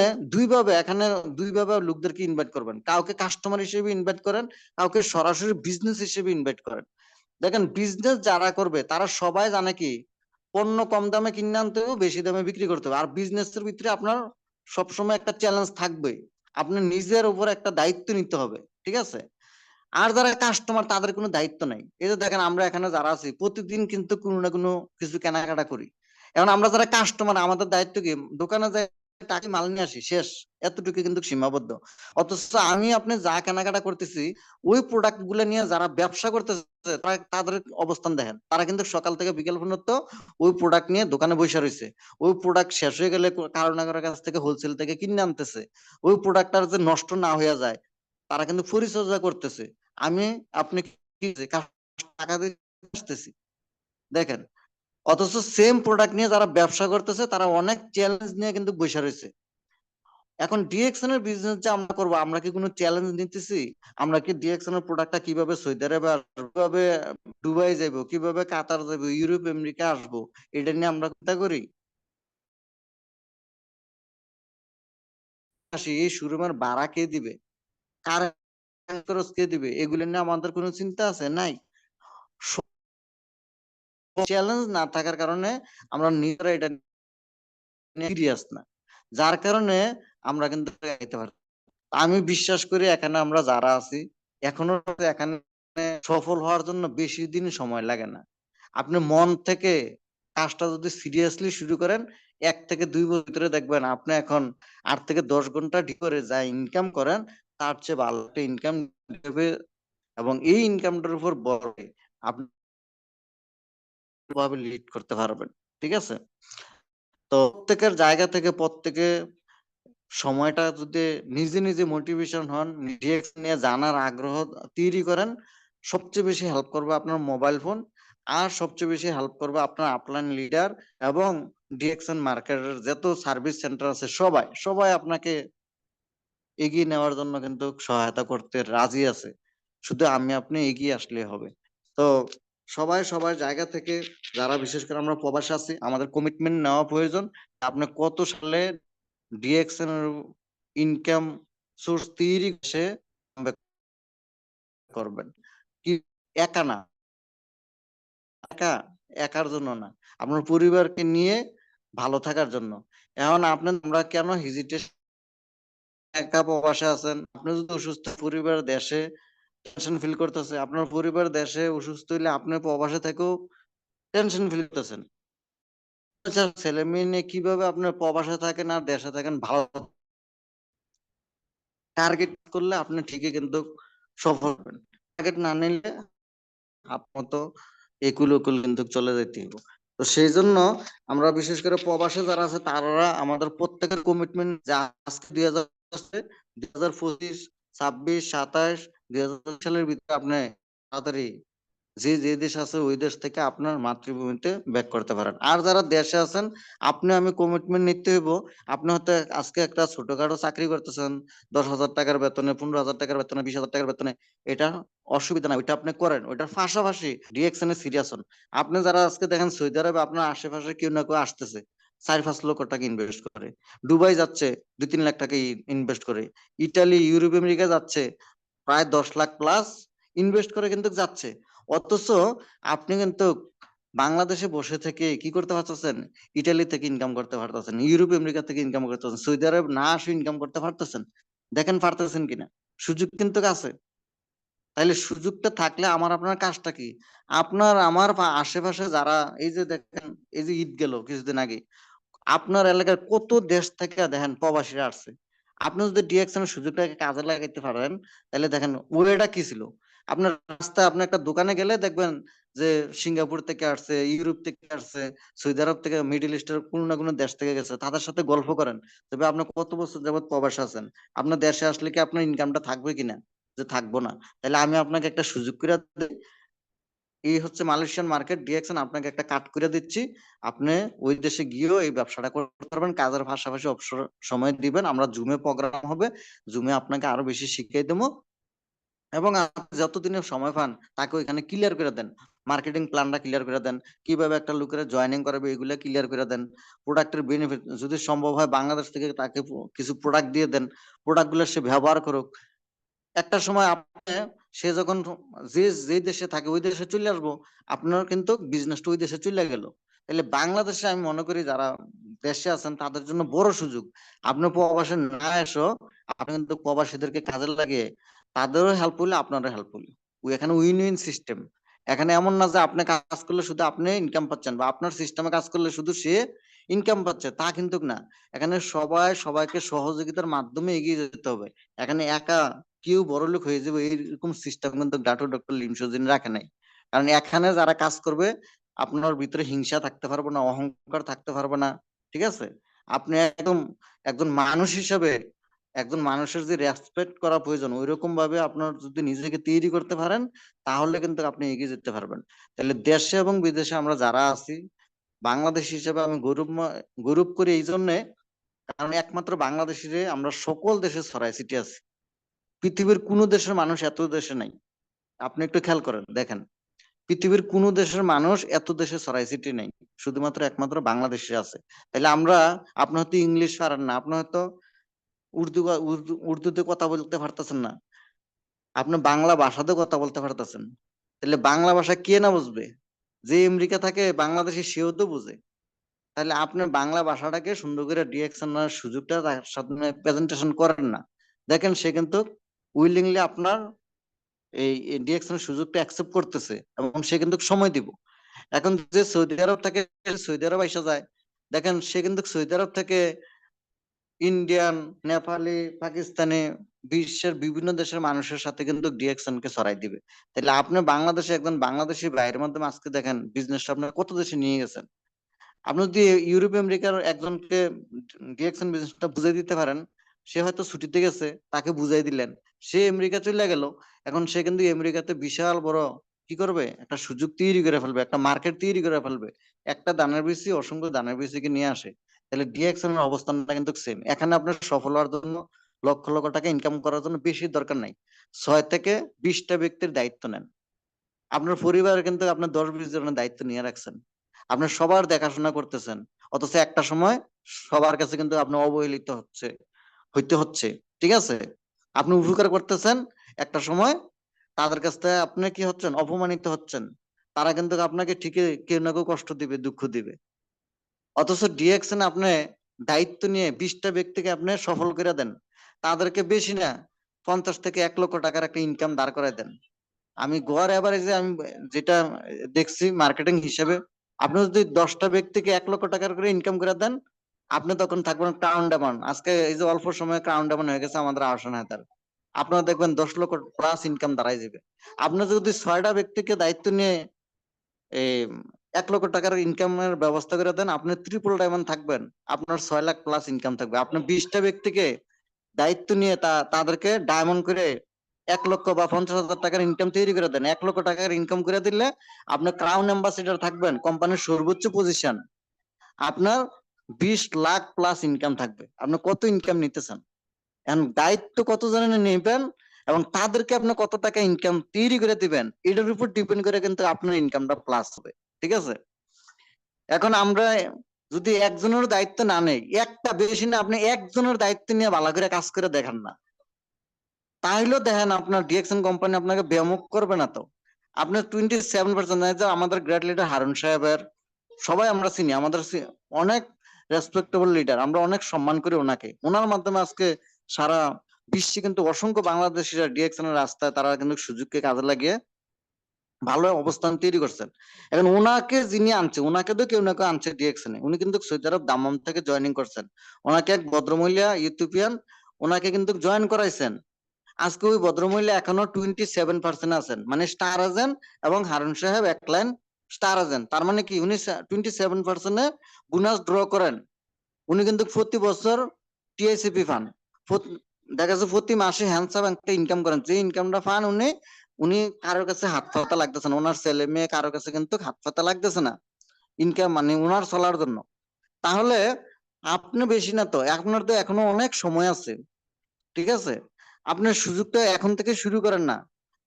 এখানে দুইভাবে লোকদেরকে ইনভাইট করবেন, কাউকে কাস্টমার হিসেবে ইনভাইট করেন, কাউকে সরাসরি বিজনেস হিসেবে ইনভাইট করেন। দেখেন বিজনেস যারা করবে তারা সবাই জানে কি, পণ্য কম দামে কিনে আনতে হবে, বেশি দামে বিক্রি করতে হবে। আর বিজনেসের ভিতরে আপনার সবসময় একটা চ্যালেঞ্জ থাকবে, আপনার নিজের উপর একটা দায়িত্ব নিতে হবে। ঠিক আছে, আর যারা কাস্টমার তাদের কোনো দায়িত্ব নাই। এই যে দেখেন আমরা এখানে যারা আছি প্রতিদিন কিন্তু কোনো না কোনো কিছু কেনাকাটা করি। এখন আমরা যারা কাস্টমার, আমাদের দায়িত্ব কি? দোকানে যাই, টাকা মাল নিয়ে আসি, শেষ, এতটুকু কিন্তু সীমাবদ্ধ। অথচ আমি আপনি যা কেনাকাটা করতেছি, ওই প্রোডাক্ট গুলো নিয়ে যারা ব্যবসা করতেছে তাদের অবস্থান দেখেন, তারা কিন্তু সকাল থেকে বিকেল পর্যন্ত ওই প্রোডাক্ট নিয়ে দোকানে বসে রয়েছে। ওই প্রোডাক্ট শেষ হয়ে গেলে কারো না কারো কাছ থেকে হোলসেল থেকে কিনে আনতেছে, ওই প্রোডাক্টটা যে নষ্ট না হয়ে যায় তারা কিন্তু পরিচর্যা করতেছে। আমি আপনি কি টাকা দিয়ে আসতেছি, দেখেন অথচ সেম প্রোডাক্ট নিয়ে যারা ব্যবসা করতেছে তারা অনেক চ্যালেঞ্জ নিয়ে কিন্তু বসে রয়েছে। এখন ডিএক্সএন এর বিজনেস যে আমরা করবো, আমরা কি কোনো চ্যালেঞ্জ নিতেছি? আমরা কি ডিএক্সএন এর প্রোডাক্টটা কিভাবে সৌদি আরবে আসবো, কিভাবে দুবাই যাবো, কিভাবে কাতার যাবো, ইউরোপ আমেরিকা আসবো, এটা নিয়ে আমরা চিন্তা করি? এই শোরুমের ভাড়া কে দিবে, কারেন্ট খরচ কে দিবে, এগুলো নিয়ে আমাদের কোনো চিন্তা আছে? নাই। চ্যালেঞ্জ না থাকার কারণে আমরা নিজেরা এটা সিরিয়াস না, যার কারণে আমরা কিন্তু আগাইতে পারি। আমি বিশ্বাস করি এখানে আমরা যারা আছি এখনো এখানে সফল হওয়ার জন্য বেশি দিন সময় লাগে না। আপনি মন থেকে কাজটা যদি সিরিয়াসলি শুরু করেন, 1 থেকে 2 বছর ভিতরে দেখবেন আপনি এখন 8 থেকে 10 ঘন্টা করে যা ইনকাম করেন তার চেয়ে ভালো একটা ইনকাম হবে, এবং এই ইনকামটার উপর বড় আপনি ভাবে লিড করতে পারবেন। ঠিক আছে? তো প্রত্যেকের জায়গা থেকে প্রত্যেকে সময়টা যদি নিজে নিজে মোটিভেশন হন, ডিরেকশন নিয়ে জানার আগ্রহ তৈরি করেন, সবচেয়ে বেশি হেল্প করবে আপনার মোবাইল ফোন, আর সবচেয়ে বেশি হেল্প করবে আপনার আপলাইন লিডার এবং ডিরেকশন মার্কেটের যত সার্ভিস সেন্টার আছে সবাই সবাই আপনাকে এগিয়ে নেওয়ার জন্য কিন্তু সহায়তা করতে রাজি আছে। শুধু আমি আপনি এগিয়ে আসলে হবে। তো সবাই সবার জায়গা থেকে, যারা বিশেষ করে আমরা প্রবাসে আছি, আমাদের কমিটমেন্ট নেওয়া প্রয়োজন। আপনি কত সালে ডিএক্সএন এর ইনকাম সোর্স তৈরি সে করবেন, কি একা না, একা একার জন্য না, আপনার পরিবারকে নিয়ে ভালো থাকার জন্য। এখন আমরা কেন হেজিটেশন, একা প্রবাসে আছেন, আপনি যদি অসুস্থ, পরিবার দেশে টেনশন ফিল করতেছে, আপনার পরিবার দেশে অসুস্থ হইলে আপনি প্রবাসে থেকেও টেনশন ফিল করতেছেন। ছেলে মেয়ে নিয়ে কিভাবে আপনার প্রবাসে থাকেন আর দেশে থাকেন ভালো টার্গেট করলে আপনি ঠিকই কিন্তু সফল হবেন। টার্গেট না নিলে আপনার তো একুল ওকুল কিন্তু চলে যেতে হবে। তো সেই জন্য আমরা বিশেষ করে প্রবাসে যারা আছে তারা আমাদের প্রত্যেকের কমিটমেন্ট, যা আজকে 2025, 26, 27, 2000 সালের ভিতরে আপনি তাড়াতাড়ি যে যে দেশ আছে ওই দেশ থেকে আপনার মাতৃভূমিতে ব্যাক করতে পারেন। আর যারা দেশে আছেন, আপনি আমি কমিটমেন্ট নিতে হইব। আপনি হয়তো আজকে একটা ছোটখাটো চাকরি করতেছেন, 10,000 টাকার বেতনে, 15,000 টাকার বেতনে, 20,000 টাকার বেতনে, এটা অসুবিধা না, ওইটা আপনি করেন। ওইটার পাশাপাশি ডিএক্সএন এ সিরিয়াস হন। আপনি যারা আজকে দেখেন সৌদি আরবে আপনার আশেপাশে কেউ না কেউ আসতেছে 4-5 লক্ষ টাকা ইনভেস্ট করে, দুবাই যাচ্ছে 2-3 লাখ টাকা ইনভেস্ট করে, ইটালি, ইউরোপ আমেরিকা যাচ্ছে প্রায় 10 লাখ প্লাস ইনভেস্ট করে কিন্তু যাচ্ছে। অথচ আপনি কিন্তু বাংলাদেশে বসে থেকে কি করতে পারতেছেন? ইটালি থেকে ইনকাম করতে পারতেছেন, ইউরোপ আমেরিকা থেকে ইনকাম করতে পারতেছেন, সৌদি আরব না আসে ইনকাম করতে পারতেছেন। দেখেন পারতেছেন কিনা? সুযোগ কিন্তু আছে। তাইলে সুযোগটা থাকলে আমার আপনার কাজটা কি? আপনার আমার আশেপাশে যারা, এই যে দেখেন, এই যে ঈদ গেল কিছুদিন আগে, আপনার এলাকার কত দেশ থেকে দেখেন প্রবাসীরা আসছে। আপনি যদি ডিএক্সএন এর সুযোগটাকে কাজে লাগাইতে পারেন, তাহলে দেখেন ওয়েটা কি ছিল। আপনার রাস্তায় আপনি একটা দোকানে গেলে দেখবেন যে সিঙ্গাপুর থেকে আসছে, ইউরোপ থেকে আসছে, সৌদি আরব থেকে, মিডল ইস্টের কোনো না কোনো দেশ থেকে গেছে, তাদের সাথে গল্প করেন। তবে আপনি কত বছর যাবত প্রবাসে আছেন, আপনার দেশে আসলে কি আপনার ইনকামটা থাকবে কিনা? যে থাকবো না, তাহলে আমি আপনাকে একটা সুযোগ করে দিই। এই হচ্ছে মালয়েশিয়ান মার্কেট, ডিএক্সএন আপনাকে একটা কাট করে দিচ্ছি। আপনি ওই দেশে গিয়েও এই ব্যবসাটা করতে পারবেন, কাজের পাশাপাশি অবসর সময় দিবেন। আমরা জুমে প্রোগ্রাম হবে, জুমে আপনাকে আরো বেশি শিখিয়ে দেবো, এবং আপনি যতদিনে সময় পান তাকে ওইখানে ক্লিয়ার করে দেন। মার্কেটিং প্ল্যানটা ক্লিয়ার করে দেন, কিভাবে একটা লোকের জয়েনিং করাবে এগুলো ক্লিয়ার করে দেন। প্রোডাক্টের বেনিফিট যদি সম্ভব হয় বাংলাদেশ থেকে তাকে কিছু প্রোডাক্ট দিয়ে দেন, প্রোডাক্ট গুলো সে ব্যবহার করুক। একটা সময় আপনি, সে যখন যে যে দেশে থাকে ওই দেশে চলে আসবো, আপনার কিন্তু বিজনেসটা ওই দেশে চলে গেল। তাহলে বাংলাদেশে আমি মনে করি যারা দেশে আছেন তাদের জন্য বড় সুযোগ। আপনি প্রবাসে না এসো, আপনি কিন্তু প্রবাসীদেরকে কাজে লাগিয়ে তাদেরও হেল্প হইলে আপনারও হেল্প হইলো। ওই এখানে উইন উইন সিস্টেম। এখানে এমন না যে আপনি কাজ করলে শুধু আপনি ইনকাম পাচ্ছেন, বা আপনার সিস্টেমে কাজ করলে শুধু সে ইনকাম পাচ্ছে, তা কিন্তু না। এখানে সবাই সবাইকে সহযোগিতার মাধ্যমে এগিয়ে যেতে হবে। এখানে একা কেউ বড়লোক হয়ে যাবে এইরকম সিস্টেম কিন্তু ডক্টর লিমসুদ্দিন রাখে নাই। কারণ এখানে যারা কাজ করবে, আপনার ভিতরে হিংসা থাকতে পারবে না, অহংকার থাকতে পারবে না। ঠিক আছে? আপনি একদম একজন মানুষ হিসেবে, একজন মানুষের যে রেসপেক্ট করা প্রয়োজন ওইরকম ভাবে আপনার যদি নিজেকে তৈরি করতে পারেন, তাহলে কিন্তু আপনি এগিয়ে যেতে পারবেন। তাহলে দেশে এবং বিদেশে আমরা যারা আছি বাংলাদেশ হিসেবে আমি গৌরব করি এই জন্যে, কারণ একমাত্র বাংলাদেশে আমরা সকল দেশে ছড়াই ছিটিয়ে আছি। পৃথিবীর কোনো দেশের মানুষ এত দেশে নাই। আপনি একটু খেয়াল করেন, দেখেন পৃথিবীর কোনো দেশের মানুষ এত দেশে ছড়াই ছিটিয়ে নেই, শুধুমাত্র একমাত্র বাংলাদেশে আছে। তাহলে আপনি হয়তো ইংলিশ পারেন না, আপনি হয়তো উর্দুতে কথা বলতে পারতেছেন না, আপনি বাংলা ভাষাতে কথা বলতে পারতেছেন। তাহলে বাংলা ভাষা কে না বুঝবে? যে আমেরিকা থাকে বাংলাদেশে সেও তো বুঝে। তাহলে আপনি বাংলা ভাষাটাকে সুন্দর করে ডিরেকশনের সুযোগটা তার সামনে প্রেজেন্টেশন করেন না। দেখেন সে কিন্তু উইলিংলি আপনার এই ডিরেকশনের সুযোগটা অ্যাকসেপ্ট করতেছে এবং সে কিন্তু সময় দিব। এখন যে সৌদি আরব থেকে সৌদি আরব এসে যায়, দেখেন সে কিন্তু সৌদি আরব থেকে ইন্ডিয়ান, নেপালি, পাকিস্তানি, বিশ্বের বিভিন্ন দেশের মানুষের সাথে কিন্তু ডিরেকশনকে ছড়াই দিবে। তাহলে আপনি বাংলাদেশে একজন বাংলাদেশি বাইরের মাধ্যমে আজকে দেখেন বিজনেসটা আপনার কত দেশে নিয়ে গেছেন। আপনি যদি ইউরোপ আমেরিকার একজনকে ডিরেকশন বিজনেসটা বুঝাই দিতে পারেন, সে হয়তো ছুটিতে গেছে, তাকে বুঝাই দিলেন, সে আমেরিকা চলে গেল। এখন সে কিন্তু আমেরিকাতে বিশাল বড় কি করবে, একটা সুযোগ তৈরি করে ফেলবে, একটা মার্কেট তৈরি করে ফেলবে। একটা দানের বেশি অসংখ্য দানের বেশিকে নিয়ে আসে। তাহলে ডিরেকশনের অবস্থানটা কিন্তু সেম। এখানে আপনার সফল হওয়ার জন্য লক্ষ লক্ষ টাকা ইনকাম করার জন্য বেশি দরকার নাই, 6 থেকে 20টা ব্যক্তির দায়িত্ব নেন। আপনার পরিবারে কিন্তু আপনার 10-20 জনের দায়িত্ব নিয়ে রাখছেন, আপনি সবার দেখাশোনা করতেছেন, অথচ একটা সময় সবার কাছে কিন্তু আপনি অবহেলিত হইতে হচ্ছে। ঠিক আছে, আপনি উপকার করতেছেন, একটা সময় তাদের কাছ থেকে আপনি কি হচ্ছেন, অপমানিত হচ্ছেন। তারা কিন্তু আপনাকে ঠিকই কেউ না কেউ কষ্ট দিবে, দুঃখ দিবে। অথচ ডিরেকশনে আপনি দায়িত্ব নিয়ে 20টা ব্যক্তিকে আপনি সফল করে দেন, তাদেরকে বেশি না 50 থেকে 1 লক্ষ টাকার একটা ইনকাম দাঁড় করায় দেন। আমি গড় এভারেজে আমি যেটা দেখছি মার্কেটিং হিসেবে, আপনি যদি 10টা ব্যক্তিকে 1 লক্ষ টাকার করে ইনকাম করে দেন, আপনি তখন থাকবেন ক্রাউন ডায়মন্ড। আজকে এই যে অল্প সময়ে ক্রাউন ডায়মন্ড হয়ে গেছে আমাদের আহসান হায়দার, আপনারা দেখবেন 10 লক্ষ প্লাস ইনকাম দাঁড়াই যাবে। আপনি যদি 6টা ব্যক্তিকে দায়িত্ব নিয়ে এই 1 লক্ষ টাকার ইনকামের ব্যবস্থা করে দেন, আপনি ট্রিপল ডায়মন্ড থাকবেন, আপনার 6 লাখ প্লাস ইনকাম থাকবে। আপনি 20টা ব্যক্তিকে দায়িত্ব নিয়ে তাদেরকে ডায়মন্ড করে 1 লক্ষ বা 50,000 টাকার ইনকাম তৈরি করে দেন, 1 লক্ষ টাকার ইনকাম করে দিলে আপনি ক্রাউন অ্যাম্বাসেডর থাকবেন, কোম্পানির সর্বোচ্চ পজিশন, আপনার 20 লাখ প্লাস ইনকাম থাকবে। আপনি কত ইনকাম নিতেছেন, এখন দায়িত্ব কত জনের নেবেন এবং তাদেরকে আপনি কত টাকা ইনকাম তৈরি করে দিবেন, এটার উপর ডিপেন্ড করে কিন্তু আপনার ইনকামটা প্লাস হবে। ঠিক আছে, এখন আমরা যদি একজনের দায়িত্ব না নেই, একটা বেশি না, আপনি একজনের দায়িত্ব নিয়ে ভালো করে কাজ করে দেখেন না, তাহলেও দেখেন আপনার ডিরেকশন কোম্পানি আপনাকে বেমুখ করবে না। তো আপনার 27% আমাদের গ্রেড লিডার হারুন সাহেবের, সবাই আমরা চিনি, আমাদের অনেক রেসপেক্টেবল লিডার, আমরা অনেক সম্মান করি ওনাকে। ওনার মাধ্যমে আজকে সারা বিশ্বে কিন্তু অসংখ্য বাংলাদেশিরা ডিরেকশনের রাস্তায় তারা কিন্তু সুযোগকে কাজে লাগিয়ে ভালো অবস্থান তৈরি করছেন। এখন ওনাকে যিনি আনছে, ওনাকে তো কেউ না কেউ আনছে ডিরেকশনে, উনি কিন্তু সৌদি আরব দাম্মাম থেকে জয়েনিং করছেন। ওনাকে এক ভদ্রমহিলা ইথিওপিয়ান ওনাকে কিন্তু জয়েন করাইছেন। আজকে ওই ভদ্রমহিলা এখনো 27% আছেন, মানে স্টার এজেন্ট, এবং হারুন সাহেব এক লাইন স্টার এজেন্ট। তার মানে কি উনি 27% বোনাস ড্র করেন। উনি কিন্তু প্রতি বছর টিআইসিপি পান, দেখা যাচ্ছে প্রতি মাসে হ্যান্ডসাম একটা ইনকাম করেন, যে ইনকামটা পান উনি উনি কারোর কাছে হাত পাতা লাগতেছে না, ওনার ছেলে মেয়ে কারোর কাছে কিন্তু হাত পাতা লাগতেছে না ইনকাম মানে ওনার চলার জন্য। তাহলে আপনি বেশি না তো, আপনার তো এখনো অনেক সময় আছে। ঠিক আছে, আপনার সুযোগটা এখন থেকে শুরু করেন না,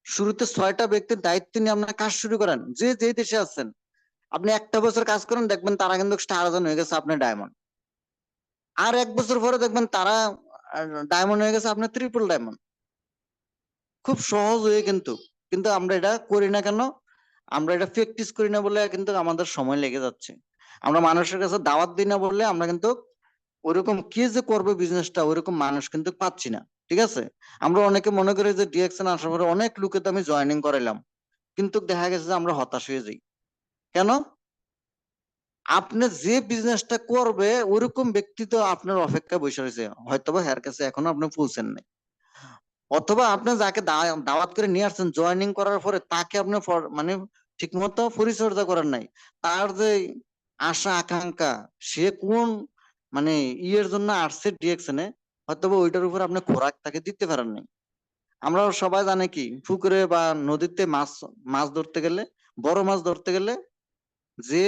শুরুতে 6টা ব্যক্তির দায়িত্ব নিয়ে আপনার কাজ শুরু করেন। যে যে দেশে আছেন আপনি একটা বছর কাজ করেন, দেখবেন তারা কিন্তু স্টার হয়ে গেছে, আপনি ডায়মন্ড। আর 1 বছর পরে দেখবেন তারা ডায়মন্ড হয়ে গেছে, আপনার ট্রিপল ডায়মন্ড। খুব সহজ হয়ে কিন্তু, কিন্তু আমরা এটা করি না কেন, আমরা এটা প্র্যাকটিস করি না বলে কিন্তু আমাদের সময় লেগে যাচ্ছে। আমরা মানুষের কাছে দাওয়াত দিই না বললে আমরা কিন্তু ওইরকম কে যে করবে বিজনেসটা ওইরকম মানুষ কিন্তু পাচ্ছি না। ঠিক আছে, আমরা অনেকে মনে করি যে ডিরেকশন আসার পরে অনেক লোকে তো আমি জয়েনিং করাইলাম, কিন্তু দেখা গেছে যে আমরা হতাশ হয়ে যাই। কেন? আপনি যে বিজনেসটা করবে ওইরকম ব্যক্তি তো আপনার অপেক্ষা বসে রয়েছে, হয়তোবা হের কাছে এখনো আপনি পৌঁছেন নাই, অথবা আপনি যাকে দাওয়াত করে নিয়ে আসছেন জয়েনিং করার পরে তাকে আপনি মানে ঠিক মতো পরিচর্যা করেন নাই। তার যে আশা আকাঙ্ক্ষা, সে কোন মানে ইয়ের জন্য আসছে ডিরেকশনে, হয়তোবা ওইটার উপর আপনি খোরাক তাকে দিতে পারেন নাই। আমরা সবাই জানে কি পুকুরে বা নদীতে মাছ মাছ ধরতে গেলে, বড় মাছ ধরতে গেলে যে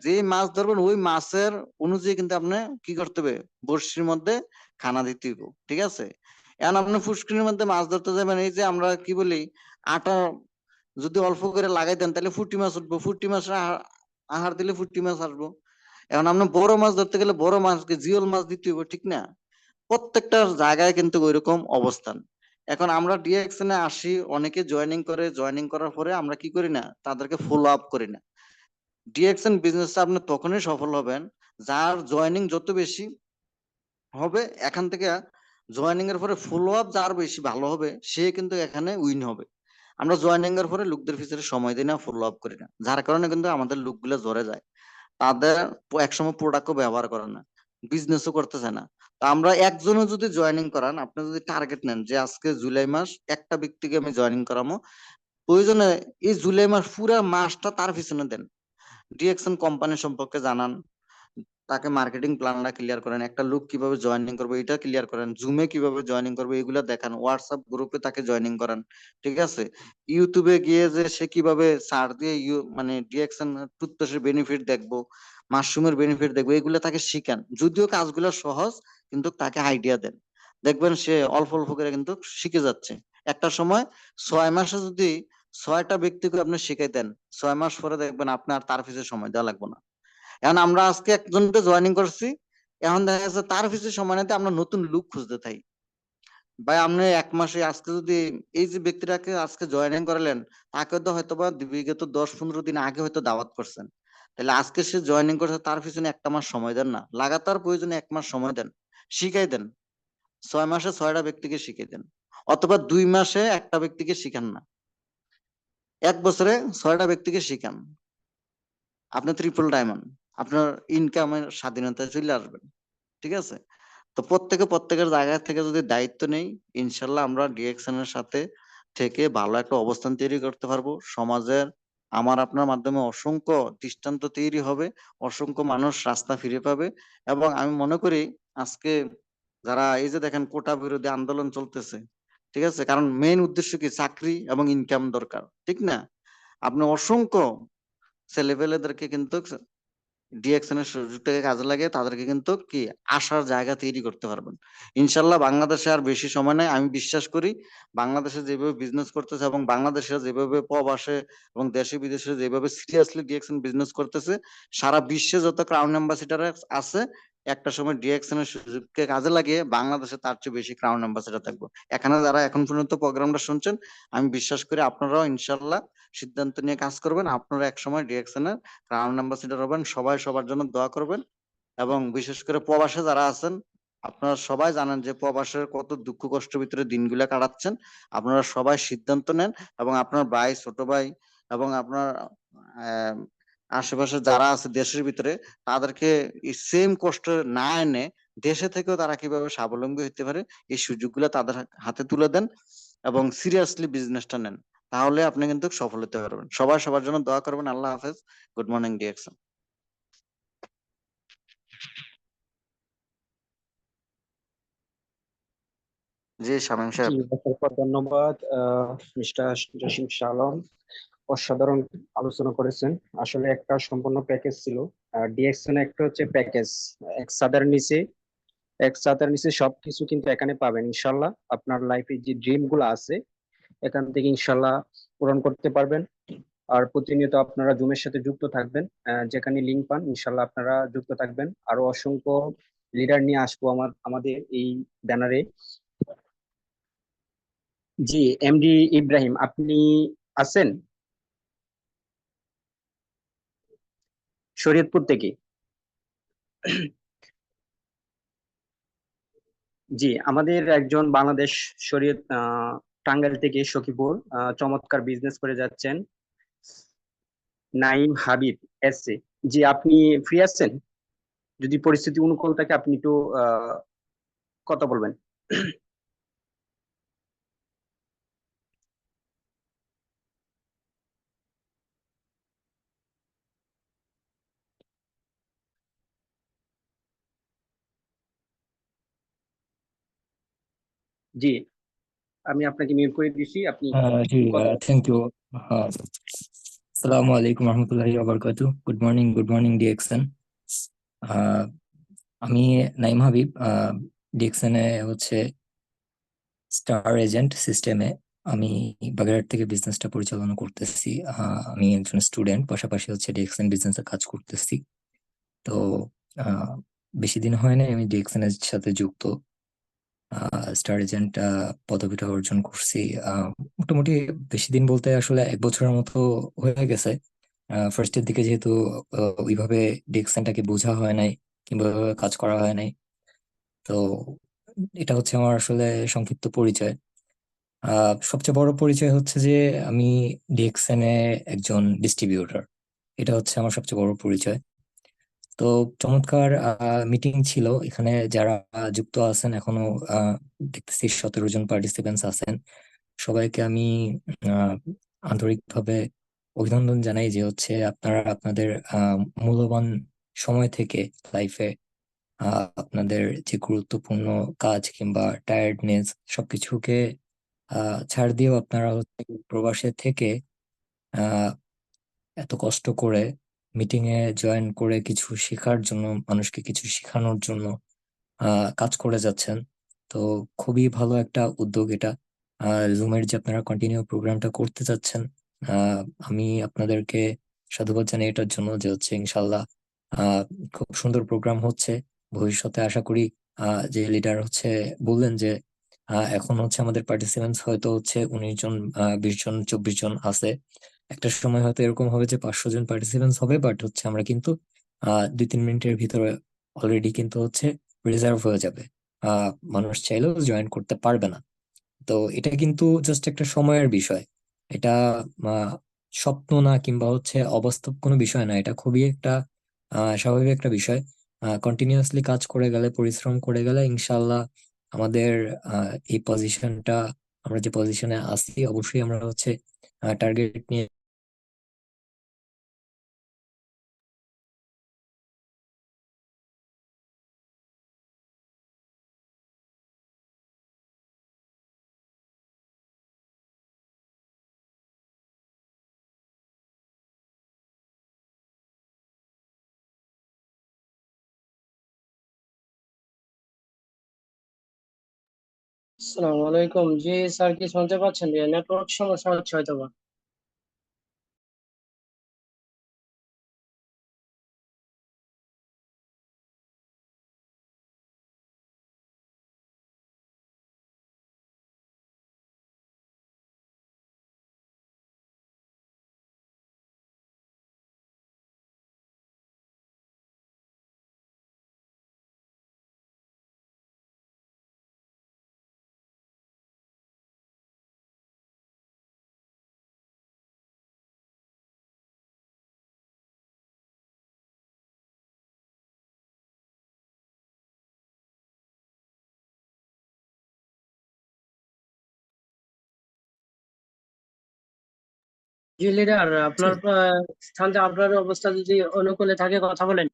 যে মাছ ধরবেন ওই মাছের অনুযায়ী কিন্তু আপনি কি করতে হবে, বড়শির মধ্যে খানা দিতে হইব, ঠিক আছে? এখন আপনি ফুটকির মধ্যে মাছ ধরতে যাবেন, এই যে আমরা কি বলি, আটা যদি অল্প করে লাগাই দেন তাহলে ফুটি মাছ উঠবো, ফুটি মাছের আহার দিলে ফুটি মাছ আসবো। এখন আপনি বড় মাছ ধরতে গেলে বড় মাছকে জিওল মাছ দিতে হইব, ঠিক না? প্রত্যেকটা জায়গায় কিন্তু ওইরকম অবস্থান। এখন আমরা ডিএক্সএন এ আসি, অনেকে জয়েনিং করে, জয়েনিং করার পরে আমরা কি করি না, তাদেরকে ফলো আপ করি না। ডিএক্সএন বিজনেসটা আপনি তখনই সফল হবেন যার জয়েনিং যত বেশি হবে, এখান থেকে জয়েনিং এর পরে ফলো আপ যার বেশি ভালো হবে সে কিন্তু এখানে উইন হবে। আমরা জয়েনিং এর পরে লোকদের পিছনে সময় দিই না, ফলো আপ করি না, যার কারণে কিন্তু আমাদের লোকগুলো ঝরে যায়। তাদের একসময় প্রোডাক্টও ব্যবহার করে না, বিজনেসও করতে চায় না। তো আমরা একজনও যদি জয়েনিং করান, আপনি যদি টার্গেট নেন যে আজকে জুলাই মাস একটা ব্যক্তিকে আমি জয়েনিং করাবো, প্রয়োজনে এই জুলাই মাস পুরো মাসটা তার পিছনে দেন, ডিএক্সএন কোম্পানি সম্পর্কে জানান, তাকে মার্কেটিং প্ল্যানটা ক্লিয়ার করেন, একটা লোক কিভাবে জয়েনিং করবে এটা ক্লিয়ার করেন, জুমে কিভাবে জয়েনিং করবে এগুলো দেখান, হোয়াটসঅ্যাপ গ্রুপে তাকে জয়েনিং করান, ঠিক আছে? ইউটিউবে গিয়ে যে সে কিভাবে সার্চ দিয়ে ডিএক্সএন টুথপেস্টের বেনিফিট দেখবো, মাশরুমের বেনিফিট দেখবো, এগুলো তাকে শিখান। যদিও কাজগুলো সহজ, কিন্তু তাকে আইডিয়া দেন, দেখবেন সে অল্প অল্প করে কিন্তু শিখে যাচ্ছে। একটা সময় 6 মাসে যদি 6টা ব্যক্তিকে আপনি শিখাই দেন, 6 মাস পরে দেখবেন আপনার তার পিছনে সময় দেওয়া লাগবে না। এখন আমরা আজকে একজনকে জয়েনিং করছি, এখন দেখা যাচ্ছে তার পিছনে সময় নিতে আমরা নতুন লুক খুঁজতে থাকি। ভাই আপনি 1 মাসে আজকে যদি এই যে ব্যক্তিটাকে আজকে জয়েনিং করালেন, তাকে তো হয়তো বা বিগত 10-15 দিন আগে হয়তো দাওয়াত করছেন, তাহলে আজকে সে জয়েনিং করছে, তার পিছনে একটা মাস সময় দেন না, লাগাতার প্রয়োজনে 1 মাস সময় দেন, শিখাই দেন। 6 মাসে 6টা ব্যক্তিকে শিখিয়ে দেন, অথবা 2 মাসে একটা ব্যক্তিকে শিখান না, 1 বছরে 6টা ব্যক্তিকে শিখান, আপনার ট্রিপল ডায়মন্ড, আপনার ইনকামের স্বাধীনতা চলে আসবেন, ঠিক আছে? তো প্রত্যেকের জায়গা থেকে যদি দায়িত্ব নেই, ইনশাল্লাহ আমরা ডিএক্সএন এর সাথে থেকে ভালো একটা অবস্থান তৈরি করতে পারবো সমাজের। আমার আপনার মাধ্যমে অসংখ্য দৃষ্টান্ত তৈরি হবে, অসংখ্য মানুষ রাস্তা ফিরে পাবে। এবং আমি মনে করি আজকে যারা এই যে দেখেন কোটা বিরোধী আন্দোলন চলতেছে, ঠিক আছে, কারণ মেইন উদ্দেশ্য কি, চাকরি এবং ইনকাম দরকার, ঠিক না? আপনি অসংখ্য ছেলেপেলেদেরকে কিন্তু ডিএক্সএন এর সুযোগটাকে কাজে লাগিয়ে তাদেরকে কিন্তু কি আসার জায়গা তৈরি করতে পারবেন। ইনশাল্লাহ বাংলাদেশে আর বেশি সময় নাই, আমি বিশ্বাস করি বাংলাদেশে যেভাবে বিজনেস করতেছে এবং বাংলাদেশে যেভাবে প্রবাসে এবং দেশে বিদেশে যেভাবে সিরিয়াসলি ডিএক্সএন বিজনেস করতেছে, সারা বিশ্বে যত ক্রাউন অ্যাম্বাসিডার আছে, একটা সময় ডিএক্সএন এর সুযোগকে কাজে লাগিয়ে বাংলাদেশে তার চেয়ে বেশি ক্রাউন অ্যাম্বাসিডার থাকবো। এখানে যারা এখন পর্যন্ত প্রোগ্রামটা শুনছেন, আমি বিশ্বাস করি আপনারাও ইনশাল্লাহ সিদ্ধান্ত নিয়ে কাজ করবেন, আপনারা একসময় ডিএক্সএন এর ক্রাউন অ্যাম্বাসিডার হবেন। সবাই সবার জন্য দোয়া করবেন। এবং বিশেষ করে প্রবাসে যারা আছেন, আপনারা সবাই জানেন যে প্রবাসের কত দুঃখ কষ্টের ভিতরে দিনগুলা কাটাচ্ছেন। আপনারা সবাই সিদ্ধান্ত নেন এবং আপনার ভাই, ছোট ভাই এবং আপনার আহ, আশেপাশে যারা আছে দেশের ভিতরে, তাদেরকে এই সেম কষ্ট না এনে দেশে থেকেও তারা কিভাবে স্বাবলম্বী হতে পারে এই সুযোগগুলো তাদের হাতে তুলে দেন এবং সিরিয়াসলি বিজনেসটা নেন। তাহলে আপনি কিন্তু সফল হতে পারবেন। সবাই সবার জন্য দোয়া করবেন। আল্লাহ হাফেজ। Good morning DXN. জি শামীম জি, সাহেব। অসংখ্য ধন্যবাদ মিস্টার জসিম শাহ আলম, অসাধারণ আলোচনা করেছেন। আসলে একটা সম্পূর্ণ প্যাকেজ ছিল। ডিএক্সএন একটা হচ্ছে প্যাকেজ, এক ছাদের নিচে এক ছাদের নিচে সবকিছু কিন্তু এখানে পাবেন ইনশাল্লাহ। আপনার লাইফে যে ড্রিম গুলো আছে এখান থেকে ইনশাল্লাহ পূরণ করতে পারবেন। আর প্রতিনিয়ত আপনারা জুমের সাথে যুক্ত থাকবেন, যেখানে লিঙ্ক পান ইনশাল্লাহ আপনারা যুক্ত থাকবেন। আরো অসংখ্য লিডার নিয়ে আসবো আমাদের এই ব্যানারে। জি, এমডি ইব্রাহিম, আপনি আছেন শরীয়তপুর থেকে? জি, আমাদের একজন বাংলাদেশ শরীয়ত টাঙ্গাইল থেকে সখীপুর চমৎকার বিজনেস করে যাচ্ছেন, নাইম হাবিব এসে। জি, আপনি ফ্রি আছেন? যদি পরিস্থিতি অনুকূল থাকে আপনি একটু কথা বলবেন। জি, আমি আপনাকে মিউট করে দিছি, আপনি জি, একটু কথা বলুন। Thank you. হ্যাঁ, আসসালামু আলাইকুম রহমতুল্লাহি ওয়া বারাকাতুহু। Good morning DXN. আমি নাইম হাবিব, ডিএক্সএন এ হচ্ছে স্টার এজেন্ট সিস্টেমে আমি বাগেরহাট থেকে বিজনেসটা পরিচালনা করতেছি। আমি একজন স্টুডেন্ট, পাশাপাশি হচ্ছে ডিএক্সএন বিজনেসে কাজ করতেছি। তো আহ, বেশি দিন হয় না আমি ডিএক্সএন এর সাথে যুক্ত। স্টার এজেন্ট পদবিটা অর্জন করছি মোটামুটি বেশি দিন বলতে আসলে 1 বছরের মতো হয়ে গেছে। ফার্স্টের দিকে যেহেতু ওইভাবে ডিএক্সএনটাকে বোঝা হয় নাই কিংবা ওইভাবে কাজ করা হয় নাই, তো এটা হচ্ছে আমার আসলে সংক্ষিপ্ত পরিচয়। সবচেয়ে বড় পরিচয় হচ্ছে যে আমি ডিএক্সএন এ একজন ডিস্ট্রিবিউটর। এটা হচ্ছে আমার সবচেয়ে বড় পরিচয়। তো চমৎকার মিটিং ছিল এখানে। যারা যুক্ত আছেন এখনো দেখতেছি 17 জন পার্টিসিপেন্টস আছেন। সবাইকে আমি আহ, আন্তরিকভাবে অভিনন্দন জানাই যে হচ্ছে আপনারা আপনাদের মূল্যবান সময় থেকে লাইফে আপনাদের যে গুরুত্বপূর্ণ কাজ কিংবা টায়ার্ডনেস সবকিছুকে ছাড় দিয়েও আপনারা হচ্ছে প্রবাসে থেকে আহ এত কষ্ট করে মিটিং এ জয়েন করে কিছু শেখার জন্য, মানুষকে কিছু শেখানোর জন্য কাজ করে যাচ্ছেন। তো খুবই ভালো একটা উদ্যোগ এটা। জুমের যে আপনারা কন্টিনিউ প্রোগ্রামটা করতে চাচ্ছেন, আহ, আমি আপনাদেরকে সাধুবাদ জানাই এটার জন্য যে হচ্ছে ইনশাল্লাহ আহ, খুব সুন্দর প্রোগ্রাম হচ্ছে ভবিষ্যতে আশা করি। যে লিডার হচ্ছে বললেন যে এখন হচ্ছে আমাদের পার্টিসিপেন্টস হয়তো হচ্ছে 19 জন, 20 জন, 24 জন আছে। একটা সময় হয়তো এরকম হবে যে 500 জন পার্টিসিপেন্টস হবে, বাট হচ্ছে আমরা কিন্তু 2-3 মিনিটের ভিতরে অলরেডি কিন্তু হচ্ছে রিজার্ভ হয়ে যাবে। মানুষ চাইলেও জয়েন করতে পারবে না। তো এটা কিন্তু জাস্ট একটা সময়ের বিষয়। এটা আহ, স্বপ্ন না কিংবা হচ্ছে অবাস্তব কোনো বিষয় না, এটা খুবই একটা স্বাভাবিক একটা বিষয়। কন্টিনিউয়াসলি কাজ করে গেলে, পরিশ্রম করে গেলে ইনশাল্লাহ আমাদের এই পজিশনটা, আমরা যে পজিশনে আছি অবশ্যই আমরা হচ্ছে টার্গেট নিয়ে। আসসালামু আলাইকুম। জি স্যার, কি শুনতে পাচ্ছেন? নেটওয়ার্ক সমস্যা হচ্ছে হয়তো বা। জি লিডার, আপনার স্থানটা, আপনার অবস্থা যদি অনুকূলে থাকে কথা বলেন।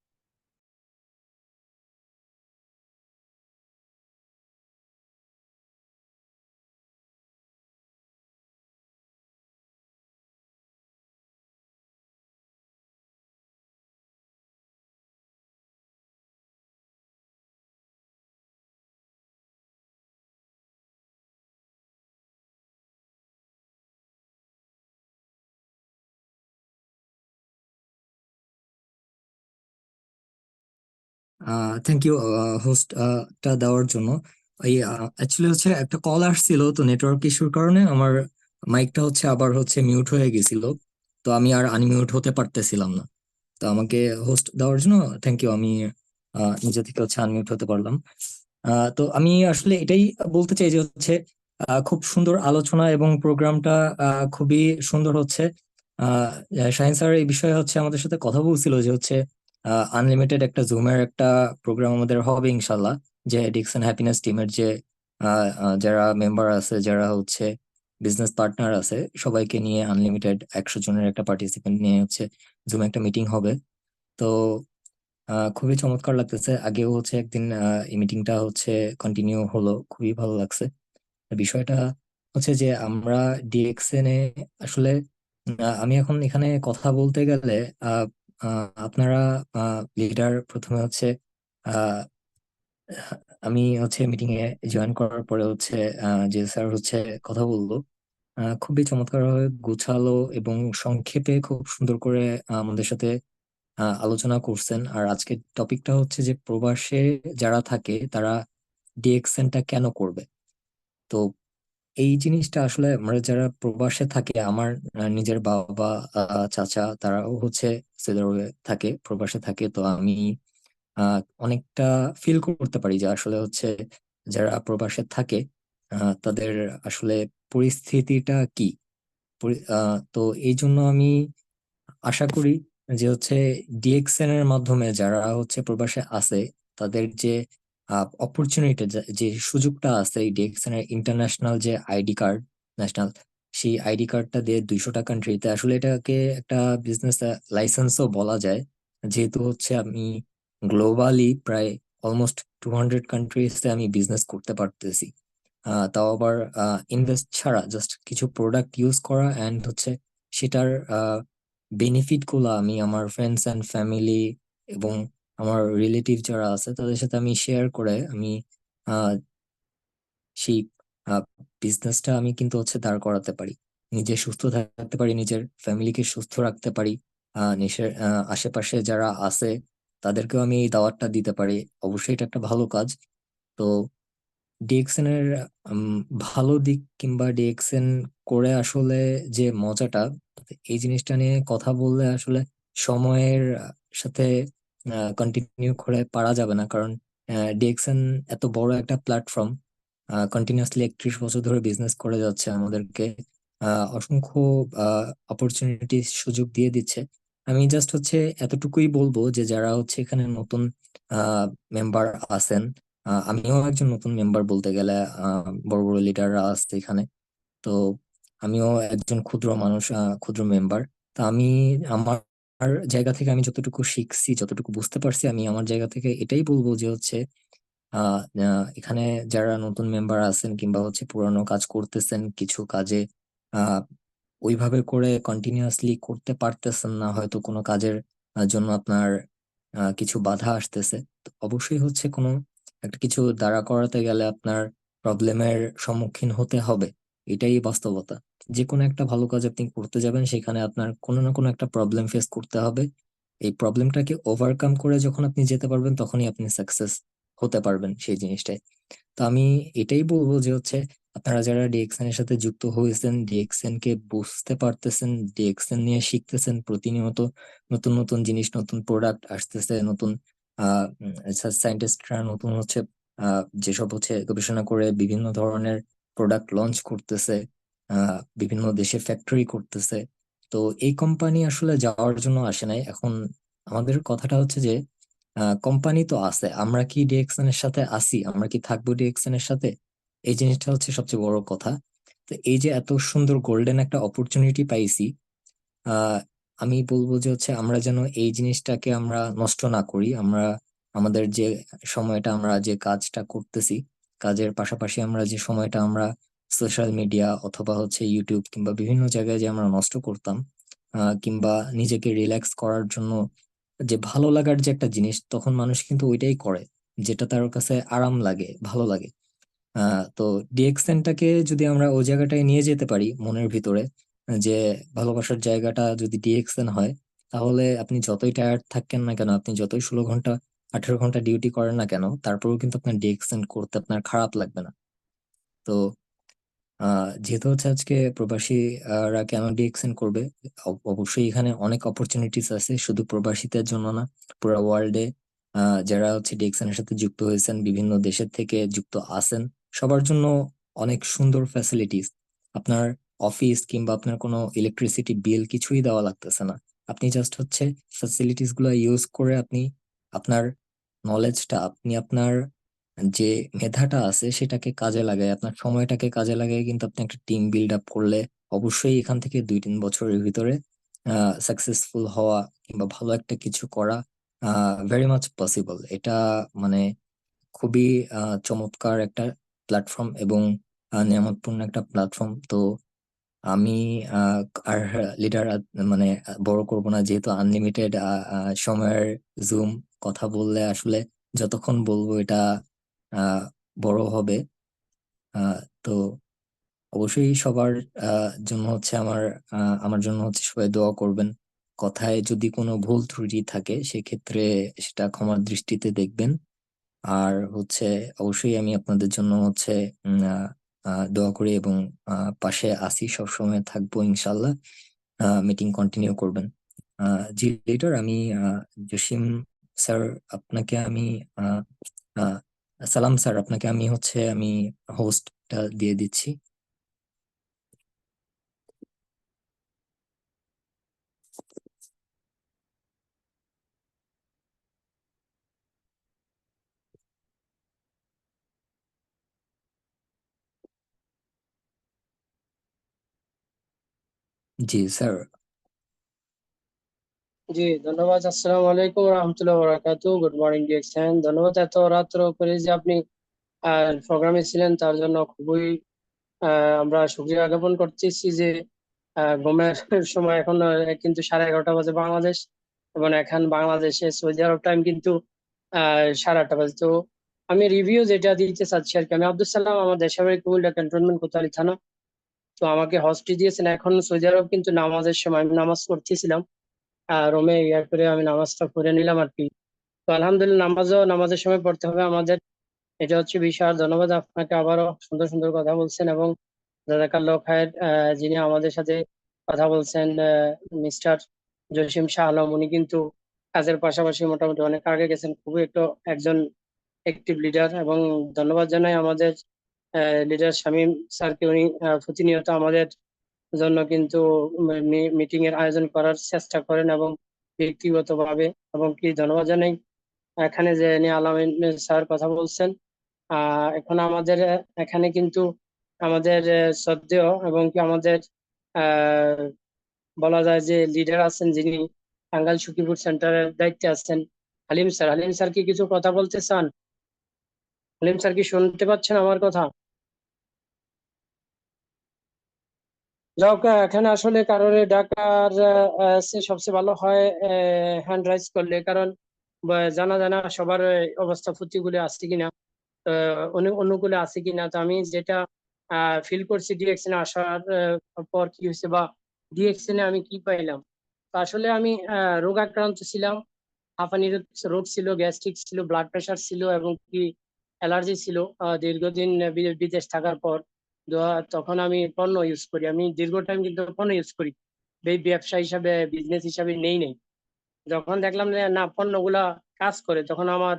থ্যাংক ইউ হোস্ট টা দেওয়ার জন্য। এই অ্যাকচুয়ালি হচ্ছে একটা কল আসছিল, তো নেটওয়ার্ক ইস্যুর কারণে আমার মাইকটা হচ্ছে আবার হচ্ছে মিউট হয়ে গেছিল। তো আমি আর আনমিউট হতে পারতেছিলাম না। তো আমাকে হোস্ট দেওয়ার জন্য থ্যাংক ইউ। আমি নিজে থেকে হচ্ছে আনমিউট হতে পারলাম। তো আমি আসলে এটাই বলতে চাই যে হচ্ছে খুব সুন্দর আলোচনা এবং প্রোগ্রামটা খুবই সুন্দর হচ্ছে। আহ শাহিন স্যার এই বিষয়ে হচ্ছে আমাদের সাথে কথা বলছিল যে হচ্ছে আনলিমিটেড একটা জুমের একটা প্রোগ্রাম আমাদের হবে ইনশাল্লাহ। যে ডিকসন হ্যাপিনেস টিমের যে যারা মেম্বার আছে, যারা হচ্ছে বিজনেস পার্টনার আছে, সবাইকে নিয়ে আনলিমিটেড 100 জনের একটা পার্টিসিপেন্ট নিয়ে হচ্ছে জুমে একটা মিটিং হবে। তো খুবই চমৎকার লাগতেছে। আগেও হচ্ছে একদিন এই মিটিংটা হচ্ছে কন্টিনিউ হলো, খুবই ভালো লাগছে। বিষয়টা হচ্ছে যে আমরা ডিএক্সএন এ আসলে আমি এখন এখানে কথা বলতে গেলে আহ, আপনারা লিডার প্রথমে হচ্ছে আহ, আমি হচ্ছে মিটিং এ জয়েন করার পরে হচ্ছে যে স্যার হচ্ছে কথা বললো, খুবই চমৎকারভাবে গোছালো এবং সংক্ষেপে খুব সুন্দর করে আমাদের সাথে আলোচনা করছেন। আর আজকের টপিকটা হচ্ছে যে প্রবাসে যারা থাকে তারা ডিএক্সএনটা কেন করবে। তো এই জিনিসটা আসলে আমরা যারা প্রবাসে থাকে, আমার নিজের বাবা চাচা তারাও হচ্ছে সৌদি আরবে থাকে, প্রবাসে থাকে। তো আমি অনেকটা ফিল করতে পারি যে আসলে হচ্ছে যারা প্রবাসে থাকে তাদের আসলে পরিস্থিতিটা কি। তো এই জন্য আমি আশা করি যে হচ্ছে ডিএক্সএন এর মাধ্যমে যারা হচ্ছে প্রবাসে আছে তাদের যে অপরচুনিটি, যে সুযোগটা আছে এই ডিএক্সএন এর ইন্টারন্যাশনাল যে আইডি কার্ড, ন্যাশনাল, সেই আইডি কার্ডটা দিয়ে 200টা কান্ট্রিতে, আসলে এটাকে একটা বিজনেস লাইসেন্সও বলা যায়, যেহেতু হচ্ছে আমি গ্লোবালি প্রায় অলমোস্ট 200 কান্ট্রিজে আমি বিজনেস করতে পারতেছি। তাও আবার ইনভেস্ট ছাড়া, জাস্ট কিছু প্রোডাক্ট ইউজ করা অ্যান্ড হচ্ছে সেটার বেনিফিট গুলা আমি আমার ফ্রেন্ডস অ্যান্ড ফ্যামিলি এবং আমার রিলেটিভ যারা আছে তাদের সাথে আমি শেয়ার করে আমি আহ, সেই বিজনেসটা আমি কিন্তু হচ্ছে দাঁড় করাতে পারি, নিজে সুস্থ থাকতে পারি, নিজের ফ্যামিলিকে সুস্থ রাখতে পারি, নিজের আশেপাশে যারা আছে তাদেরকেও আমি এই দাওয়াতটা দিতে পারি। অবশ্যই এটা একটা ভালো কাজ। তো ডিএক্সএন এর ভালো দিক কিংবা ডিএক্সএন করে আসলে যে মজাটা, এই জিনিসটা নিয়ে কথা বললে আসলে সময়ের সাথে কন্টিনিউ করে পারা যাবে না, কারণ ডিএক্সএন এত বড় একটা প্ল্যাটফর্ম, কন্টিনিউয়াসলি 31 বছর ধরে বিজনেস করে যাচ্ছে, আমাদেরকে অসংখ্য অপরচুনিটি সুযোগ দিয়ে দিচ্ছে। আমি জাস্ট হচ্ছে এতটুকুই বলবো যে যারা হচ্ছে এখানে নতুন মেম্বার আছেন, আমিও একজন নতুন মেম্বার বলতে গেলে, বড় বড় লিডাররা আছে এখানে, তো আমিও একজন ক্ষুদ্র মানুষ, ক্ষুদ্র মেম্বার। তা আমি আমার জায়গা থেকে আমি যতটুকু শিখছি, যতটুকু বুঝতে পারছি, আমি আমার জায়গা থেকে এটাই বলবো যে হচ্ছে এখানে যারা নতুন মেম্বার আছেন কিংবা হচ্ছে পুরানো কাজ করতেছেন, কিছু কাজে আহ ওইভাবে করে কন্টিনিউয়াসলি করতে পারতেছেন না, হয়তো কোনো কাজের জন্য আপনার কিছু বাধা আসতেছে, তো অবশ্যই হচ্ছে কোনো একটা কিছু দাঁড়া করাতে গেলে আপনার প্রবলেমের সম্মুখীন হতে হবে। এটাই বাস্তবতা। যে কোনো একটা ভালো কাজ আপনি করতে যাবেন, সেখানে আপনার কোনো না কোনো একটা প্রবলেম ফেস করতে হবে। এই প্রবলেমটাকে ওভারকাম করে যখন আপনি যেতে পারবেন, তখনই আপনি সাকসেস হতে পারবেন সেই জিনিসটাই। তো আমি এটাই বলবো যে হচ্ছে আপনারা যারা ডিএক্সএন এর সাথে যুক্ত হয়েছেন, ডিএক্সএন কে বুঝতে পারতেছেন, ডিএক্সএন নিয়ে শিখতেছেন প্রতিনিয়ত, নতুন নতুন জিনিস, নতুন প্রোডাক্ট আসতেছে, নতুন সায়েন্টিস্টরা নতুন হচ্ছে যেসব হচ্ছে গবেষণা করে বিভিন্ন ধরনের প্রোডাক্ট লঞ্চ করতেছে, বিভিন্ন দেশে ফ্যাক্টরি করতেছে। তো এই কোম্পানি আসলে যাওয়ার জন্য আসে নাই। এখন আমাদের কথাটা হচ্ছে যে কোম্পানি তো আছে, আমরা কি ডিএক্সএন এর সাথে আছি, আমরা কি থাকবো ডিএক্সএন এর সাথে, এই জিনিসটা হচ্ছে সবচেয়ে বড় কথা। তো এই যে এত সুন্দর গোল্ডেন একটা অপরচুনিটি পাইছি, আহ আমি বলবো যে হচ্ছে আমরা যেন এই জিনিসটাকে আমরা নষ্ট না করি। আমরা আমাদের যে সময়টা, আমরা যে কাজটা করতেছি, কাজের পাশাপাশি আমরা যে সময়টা আমরা সোশ্যাল মিডিয়া অথবা হচ্ছে ইউটিউব কিংবা বিভিন্ন জায়গায় যে আমরা নষ্ট করতাম, কিংবা নিজেকে রিল্যাক্স করার জন্য যে ভালো লাগার যে একটা জিনিস, তখন মানুষ কিন্তু ওইটাই করে যেটা তার কাছে আরাম লাগে, ভালো লাগে। তো ডিএক্সএনটাকে যদি আমরা ওই জায়গাটায় নিয়ে যেতে পারি মনের ভিতরে, যে ভালোবাসার জায়গাটা যদি ডিএক্সএন হয়, তাহলে আপনি যতই টায়ার্ড থাকেন না কেন, আপনি যতই 16 ঘন্টা 18 ঘন্টা ডিউটি করেন না কেন, তারপরেও কিন্তু আপনার ডিএক্সএন করতে আপনার খারাপ লাগবে না। তো যেহেতু হচ্ছে আজকে প্রবাসীরা কেন ডিএক্সএন করবে, অবশ্যই এখানে অনেক অপরচুনিটিস আছে, শুধু প্রবাসীদের জন্য না, পুরো ওয়ার্ল্ডে যারা হচ্ছে ডিএক্সএন এর সাথে যুক্ত হয়েছেন, বিভিন্ন দেশের থেকে যুক্ত আছেন, সবার জন্য অনেক সুন্দর ফ্যাসিলিটিস। আপনার অফিস কিংবা আপনার কোনো ইলেকট্রিসিটি বিল কিছুই দেওয়া লাগতেছে না। আপনি জাস্ট হচ্ছে ফ্যাসিলিটিস গুলো ইউজ করে আপনি আপনার নলেজটা, আপনি আপনার যে মেধাটা আছে সেটাকে কাজে লাগায়, আপনার সময়টাকে কাজে লাগায় কিন্তু আপনি একটা টিম বিল্ড আপ করলে অবশ্যই এখান থেকে 2-3 বছরের ভিতরে সাকসেসফুল হওয়া কিংবা ভালো একটা কিছু করা ভেরি মাচ পসিবল। এটা মানে খুবই চমৎকার একটা প্ল্যাটফর্ম এবং নিয়ামতপূর্ণ একটা প্ল্যাটফর্ম। তো আমি আর লিডার মানে বড় করব না, যেহেতু আনলিমিটেড সময়ের জুম, কথা বললে আসলে যতক্ষণ বলবো এটা বড় হবে। তো অবশ্যই সবার জন্য হচ্ছে আমার জন্য হচ্ছে সবাই দোয়া করবেন। কথায় যদি কোনো ভুল ত্রুটি থাকে সেক্ষেত্রে সেটা ক্ষমার দৃষ্টিতে দেখবেন। আর হচ্ছে অবশ্যই আমি আপনাদের জন্য হচ্ছে দোয়া করি এবং পাশে আছি, সবসময় থাকবো ইনশাল্লাহ। মিটিং কন্টিনিউ করবেন। জি লিডার, আমি জসিম স্যার, আপনাকে আমি আহ, আহ, সালাম স্যার, আপনাকে আমি হোস্টটা দিয়ে দিচ্ছি। জি স্যার। জি ধন্যবাদ। আসসালামু আলাইকুম রহমতুল্লাহ বরাকাতু। Good morning DXN. ধন্যবাদ এত রাত্র করে যে আপনি প্রোগ্রামে ছিলেন, তার জন্য খুবই আমরা শুকরিয়া জ্ঞাপন করতেছি যে ঘুমের সময় এখন কিন্তু 11:30 বাজে বাংলাদেশ, এবং এখন বাংলাদেশে সৌদি আরব টাইম কিন্তু 8:30 বাজে। তো আমি রিভিউ যেটা দিতে চাচ্ছি আর কি, আমি আব্দুল সালাম, আমার দেশের বাড়ি কুমিল্লা ক্যান্টনমেন্ট কোতোয়ালি থানা। তো আমাকে হস্টেল দিয়েছেন। এখন সৌদি আরব কিন্তু নামাজের সময় আমি নামাজ পড়তেছিলাম রোমে, ইয়ার করে আমি নামাজটা পড়ে নিলাম আর কি। তো আলহামদুলিল্লাহ, নামাজের সময় পড়তে হবে আমাদের, এটা হচ্ছে বিষয়। আর ধন্যবাদ আপনাকে, আবারও সুন্দর সুন্দর কথা বলছেন। এবং জাযাকাল্লাহ খায়ের, যিনি আমাদের সাথে কথা বলছেন, মিস্টার জসিম শাহ আলম, উনি কিন্তু কাজের পাশাপাশি মোটামুটি অনেক আগে গেছেন, খুবই একজন অ্যাক্টিভ লিডার। এবং ধন্যবাদ জানাই আমাদের লিডার শামীম স্যারকে, উনি প্রতিনিয়ত আমাদের জন্য কিন্তু মিটিং এর আয়োজন করার চেষ্টা করেন, এবং ব্যক্তিগতভাবে। এবং কি ধন্যবাদ জানাই এখানে যে আলামিন স্যার কথা বলছেন। এখন আমাদের এখানে কিন্তু আমাদের শ্রদ্ধেয় এবং কি আমাদের আহ বলা যায় যে লিডার আছেন, যিনি টাঙ্গাইল সুখীপুর সেন্টারের দায়িত্বে আছেন, হালিম স্যার। হালিম স্যার কি কিছু কথা বলতে চান? হালিম স্যার কি শুনতে পাচ্ছেন আমার কথা? যাক, এখানে আসলে কারোর ডাকার সবচেয়ে ভালো হয় হ্যান্ড রাইজ করলে, কারণ জানা জানা সবার অবস্থা প্রতিকূলে আছে কিনা, অনুকূলে আছে কিনা। তো আমি যেটা ফিল করছি ডিএক্সএন আসার পর কি হয়েছে, বা ডিএক্সএন আমি কি পাইলাম। তো আসলে আমি রোগাক্রান্ত ছিলাম, হাঁপানির রোগ ছিল, গ্যাস্ট্রিক ছিল, ব্লাড প্রেশার ছিল, এবং কি অ্যালার্জি ছিল। দীর্ঘদিন বিদেশ থাকার পর তখন আমি পণ্য ইউজ করি, আমি দীর্ঘ টাইম কিন্তু পণ্য ইউজ করি, ব্যবসা হিসাবে, বিজনেস হিসাবে নেই। যখন দেখলাম যে না, পণ্যগুলা কাজ করে, তখন আমার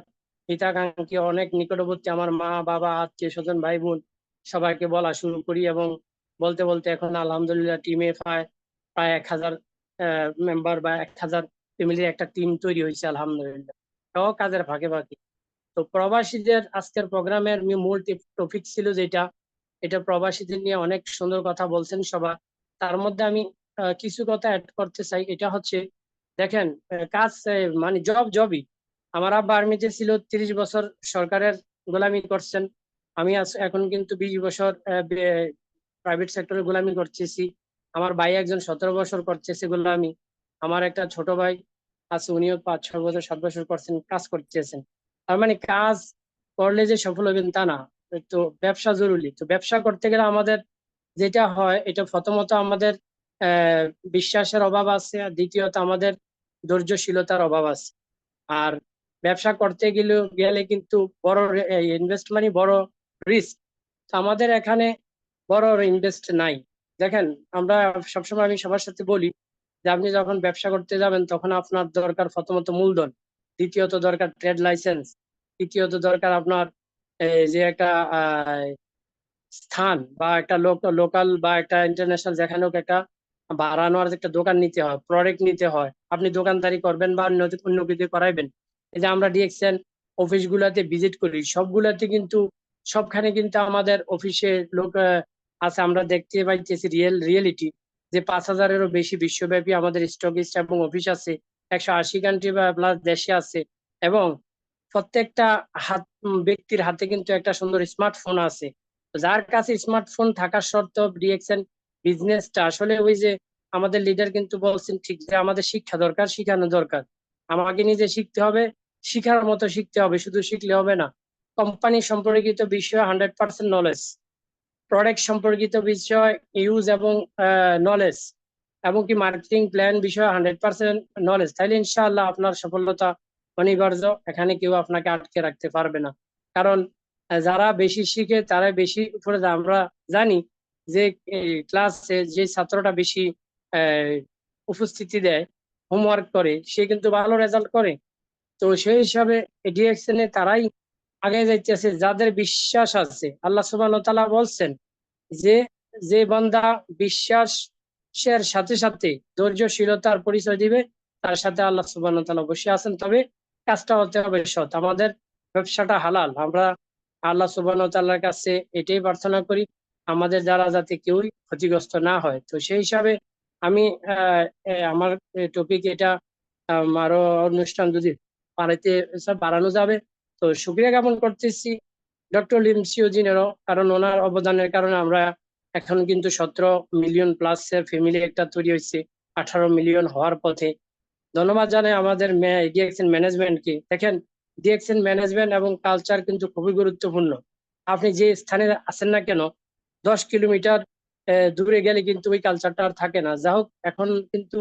হিতাকাঙ্ক্ষী অনেক নিকটবর্তী আমার মা বাবা আত্মীয় স্বজন ভাই বোন সবাইকে বলা শুরু করি, এবং বলতে বলতে এখন আলহামদুলিল্লাহ টিমে প্রায় প্রায় 1000 মেম্বার বা 1000 ফ্যামিলির একটা টিম তৈরি হয়েছে আলহামদুলিল্লাহ, তাও কাজের ফাঁকে ফাঁকে। তো প্রবাসীদের আজকের প্রোগ্রামের মূল টপিক ছিল যেটা, এটা প্রবাসীদের নিয়ে অনেক সুন্দর কথা বলছেন সবাই। তার মধ্যে আমি কিছু কথা অ্যাড করতে চাই। এটা হচ্ছে, দেখেন, কাজ মানে জবই। আমার আব্বা আর্মিতে ছিল, 30 বছর সরকারের গোলামি করছেন। আমি এখন কিন্তু 20 বছর প্রাইভেট সেক্টরে গোলামি করতেছি। আমার ভাই একজন 17 বছর করতেছে গোলামি। আমার একটা ছোট ভাই আছে, উনিও 5-6 বছর 7 বছর করছেন, কাজ করতেছেন। তার মানে কাজ করলে যে সফল হবেন তা না। তো ব্যবসা জরুরি। তো ব্যবসা করতে গেলে আমাদের যেটা হয়, এটা প্রথমত আমাদের আহ বিশ্বাসের অভাব আছে, আর দ্বিতীয়ত আমাদের ধৈর্যশীলতার অভাব আছে। আর ব্যবসা করতে গেলে কিন্তু বড় ইনভেস্ট মানে বড় রিস্ক। আমাদের এখানে বড় ইনভেস্ট নাই। দেখেন, আমরা সবসময়, আমি সবার সাথে বলি যে আপনি যখন ব্যবসা করতে যাবেন তখন আপনার দরকার প্রথমত মূলধন, দ্বিতীয়ত দরকার ট্রেড লাইসেন্স, তৃতীয়ত দরকার আপনার যে একটা স্থান, বা একটা লোকাল বা একটা ইন্টারন্যাশনাল, যেখানে হোক একটা বাড়ানো আর একটা দোকান নিতে হয়, প্রোডাক্ট নিতে হয়। আপনি দোকানদারি করবেন বা অন্য কিছু করাইবেন। এই যে আমরা ডিএক্সএন অফিস গুলাতে ভিজিট করি, সবগুলাতে কিন্তু, সবখানে কিন্তু আমাদের অফিসে লোক আছে। আমরা দেখতে পাইতেছি রিয়েলিটি যে 5000-এরও বেশি বিশ্বব্যাপী আমাদের স্টকিস্ট এবং অফিস আছে, 180 কান্ট্রি বা প্লাস দেশে আছে। এবং প্রত্যেকটা ব্যক্তির হাতে কিন্তু একটা সুন্দর স্মার্টফোন আছে। যার কাছে স্মার্টফোন থাকা সত্ত্বেও ডিএক্সএন বিজনেসটা আসলে ওই যে আমাদের লিডার কিন্তু বলছেন ঠিক যে আমাদের শিক্ষা দরকার, শিখানো দরকার। আমাকে নিজে শিখতে হবে, শিখার মতো শিখতে হবে, শুধু শিখলে হবে না। কোম্পানি সম্পর্কিত বিষয়ে 100% নলেজ, প্রোডাক্ট সম্পর্কিত বিষয় ইউজ এবং নলেজ, এবং কি মার্কেটিং প্ল্যান বিষয়ে 100% নলেজ, তাইলে ইনশাআল্লাহ আপনার সফলতা অনিবার্য। এখানে কেউ আপনাকে আটকে রাখতে পারবে না। কারণ যারা বেশি শিখে তারাই বেশি উপরে যায়। আমরা জানি যে ক্লাসে যে ছাত্রটা বেশি আহ, উপস্থিতি দেয়, হোমওয়ার্ক করে, সে কিন্তু ভালো রেজাল্ট করে। তো সেই হিসাবে ডিএকশন এ তারাই আগে যাইতেছে যাদের বিশ্বাস আছে। আল্লাহ সুবহানাহু ওয়া তাআলা বলছেন যে যে বান্দা বিশ্বাসের সাথে সাথে ধৈর্যশীলতার পরিচয় দিবে, তার সাথে আল্লাহ সুবহানাহু ওয়া তাআলা বসে আছেন। তবে কাজটা হতে হবে সৎ, আমাদের ব্যবসাটা হালাল। আমরা আল্লাহ সুবহানাহু ওয়া তাআলার কাছে এটাই প্রার্থনা করি আমাদের দ্বারা যাতে কেউই ক্ষতিগ্রস্ত না হয়। তো সেই হিসাবে আমি আমার টপিক এটা, আরো অনুষ্ঠান যদি বাড়াইতে বাড়ানো যাবে। তো শুকরিয়া জ্ঞাপন করতেছি ডক্টর লিমসিওজিনেরও, কারণ ওনার অবদানের কারণে আমরা এখন কিন্তু 17 মিলিয়ন প্লাস এর ফ্যামিলি একটা তৈরি হয়েছে, 18 মিলিয়ন হওয়ার পথে। ধন্যবাদ জানাই আমাদের ডিএক্সএন ম্যানেজমেন্টকে। দেখেন, ডিএক্সএন ম্যানেজমেন্ট এবং কালচার কিন্তু খুবই গুরুত্বপূর্ণ। আপনি যে স্থানে আছেন না কেন, 10 কিলোমিটার দূরে গেলে কিন্তু ওই কালচারটা আর থাকে না। যা হোক, এখন কিন্তু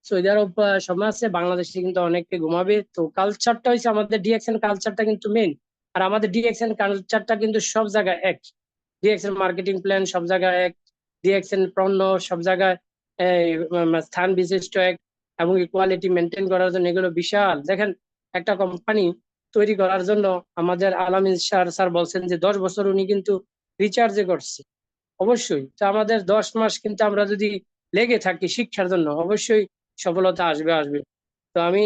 সৌদি আরব সময় আছে, বাংলাদেশে কিন্তু অনেকে ঘুমাবে। তো কালচারটা হচ্ছে আমাদের ডিএক্সএন কালচারটা কিন্তু মেইন। আর আমাদের ডিএক্সএন কালচারটা কিন্তু সব জায়গায় এক, ডিএক্সএন মার্কেটিং প্ল্যান সব জায়গায় এক, ডিএক্সএন পণ্য সব জায়গায় স্থান বিশিষ্ট এক, এবং কোয়ালিটি মেনটেন করার জন্য এগুলো বিশাল। দেখেন, একটা কোম্পানি তৈরি করার জন্য আমাদের আলামিন স্যার বলছেন যে 10 বছর উনি কিন্তু রিচার্জে করছে। অবশ্যই তো আমাদের 10 মাস কিন্তু আমরা যদি লেগে থাকি শিক্ষার জন্য, অবশ্যই সফলতা আসবে আসবে। তো আমি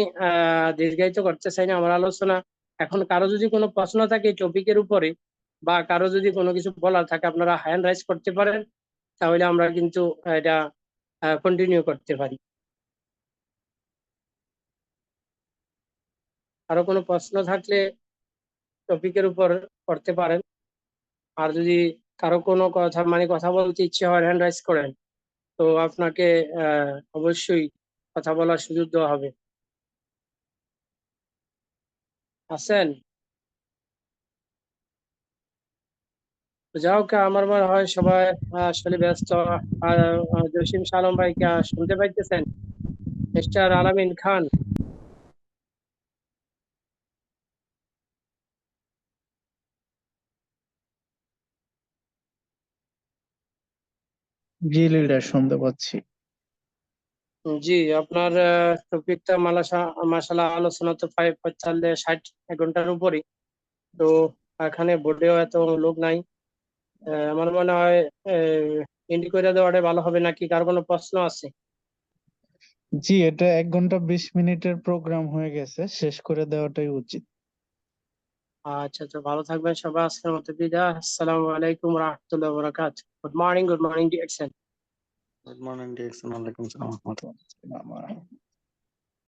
দীর্ঘায়িত করতে চাই না আমার আলোচনা। এখন কারো যদি কোনো প্রশ্ন থাকে এই টপিকের উপরে, বা কারো যদি কোনো কিছু বলার থাকে, আপনারা হ্যান্ড রাইজ করতে পারেন, তাহলে আমরা কিন্তু এটা কন্টিনিউ করতে পারি। আরো কোনো প্রশ্ন থাকলে টপিকের উপর করতে পারেন। আর যদি কারো কোনো কথা বলতে ইচ্ছে হয়, হ্যান্ড রাইজ করেন, তো আপনাকে অবশ্যই কথা বলার সুযোগ দেওয়া হবে। আছেন? তো যাই হোক, আমার মনে হয় সবাই আসলে ব্যস্ত। জসিম সালম ভাইকে শুনতে পাইতেছেন? মিস্টার আলামিন খান? জি লিডার, শুনতে পাচ্ছি। জি, আপনার টপিকটা মাশাআল্লাহ আলোচনা তো প্রায় 60 ঘন্টার উপরে। তো এখানে বোর্ডেও এত লোক নাই। আমার মনে হয় এন্ড করে দেওয়াটাই ভালো হবে, নাকি কার কোনো প্রশ্ন আছে? জি, এটা 1 ঘন্টা 20 মিনিটের প্রোগ্রাম হয়ে গেছে, শেষ করে দেওয়াটাই উচিত। আচ্ছা, তো ভালো থাকবেন সবাই। আজকের মতো বিদায়। আসসালামু আলাইকুম রাহমাতুল্লাহি ওয়া বারাকাতুহু। Good morning DXN. Good morning, ওয়ালাইকুম আসসালাম। আমার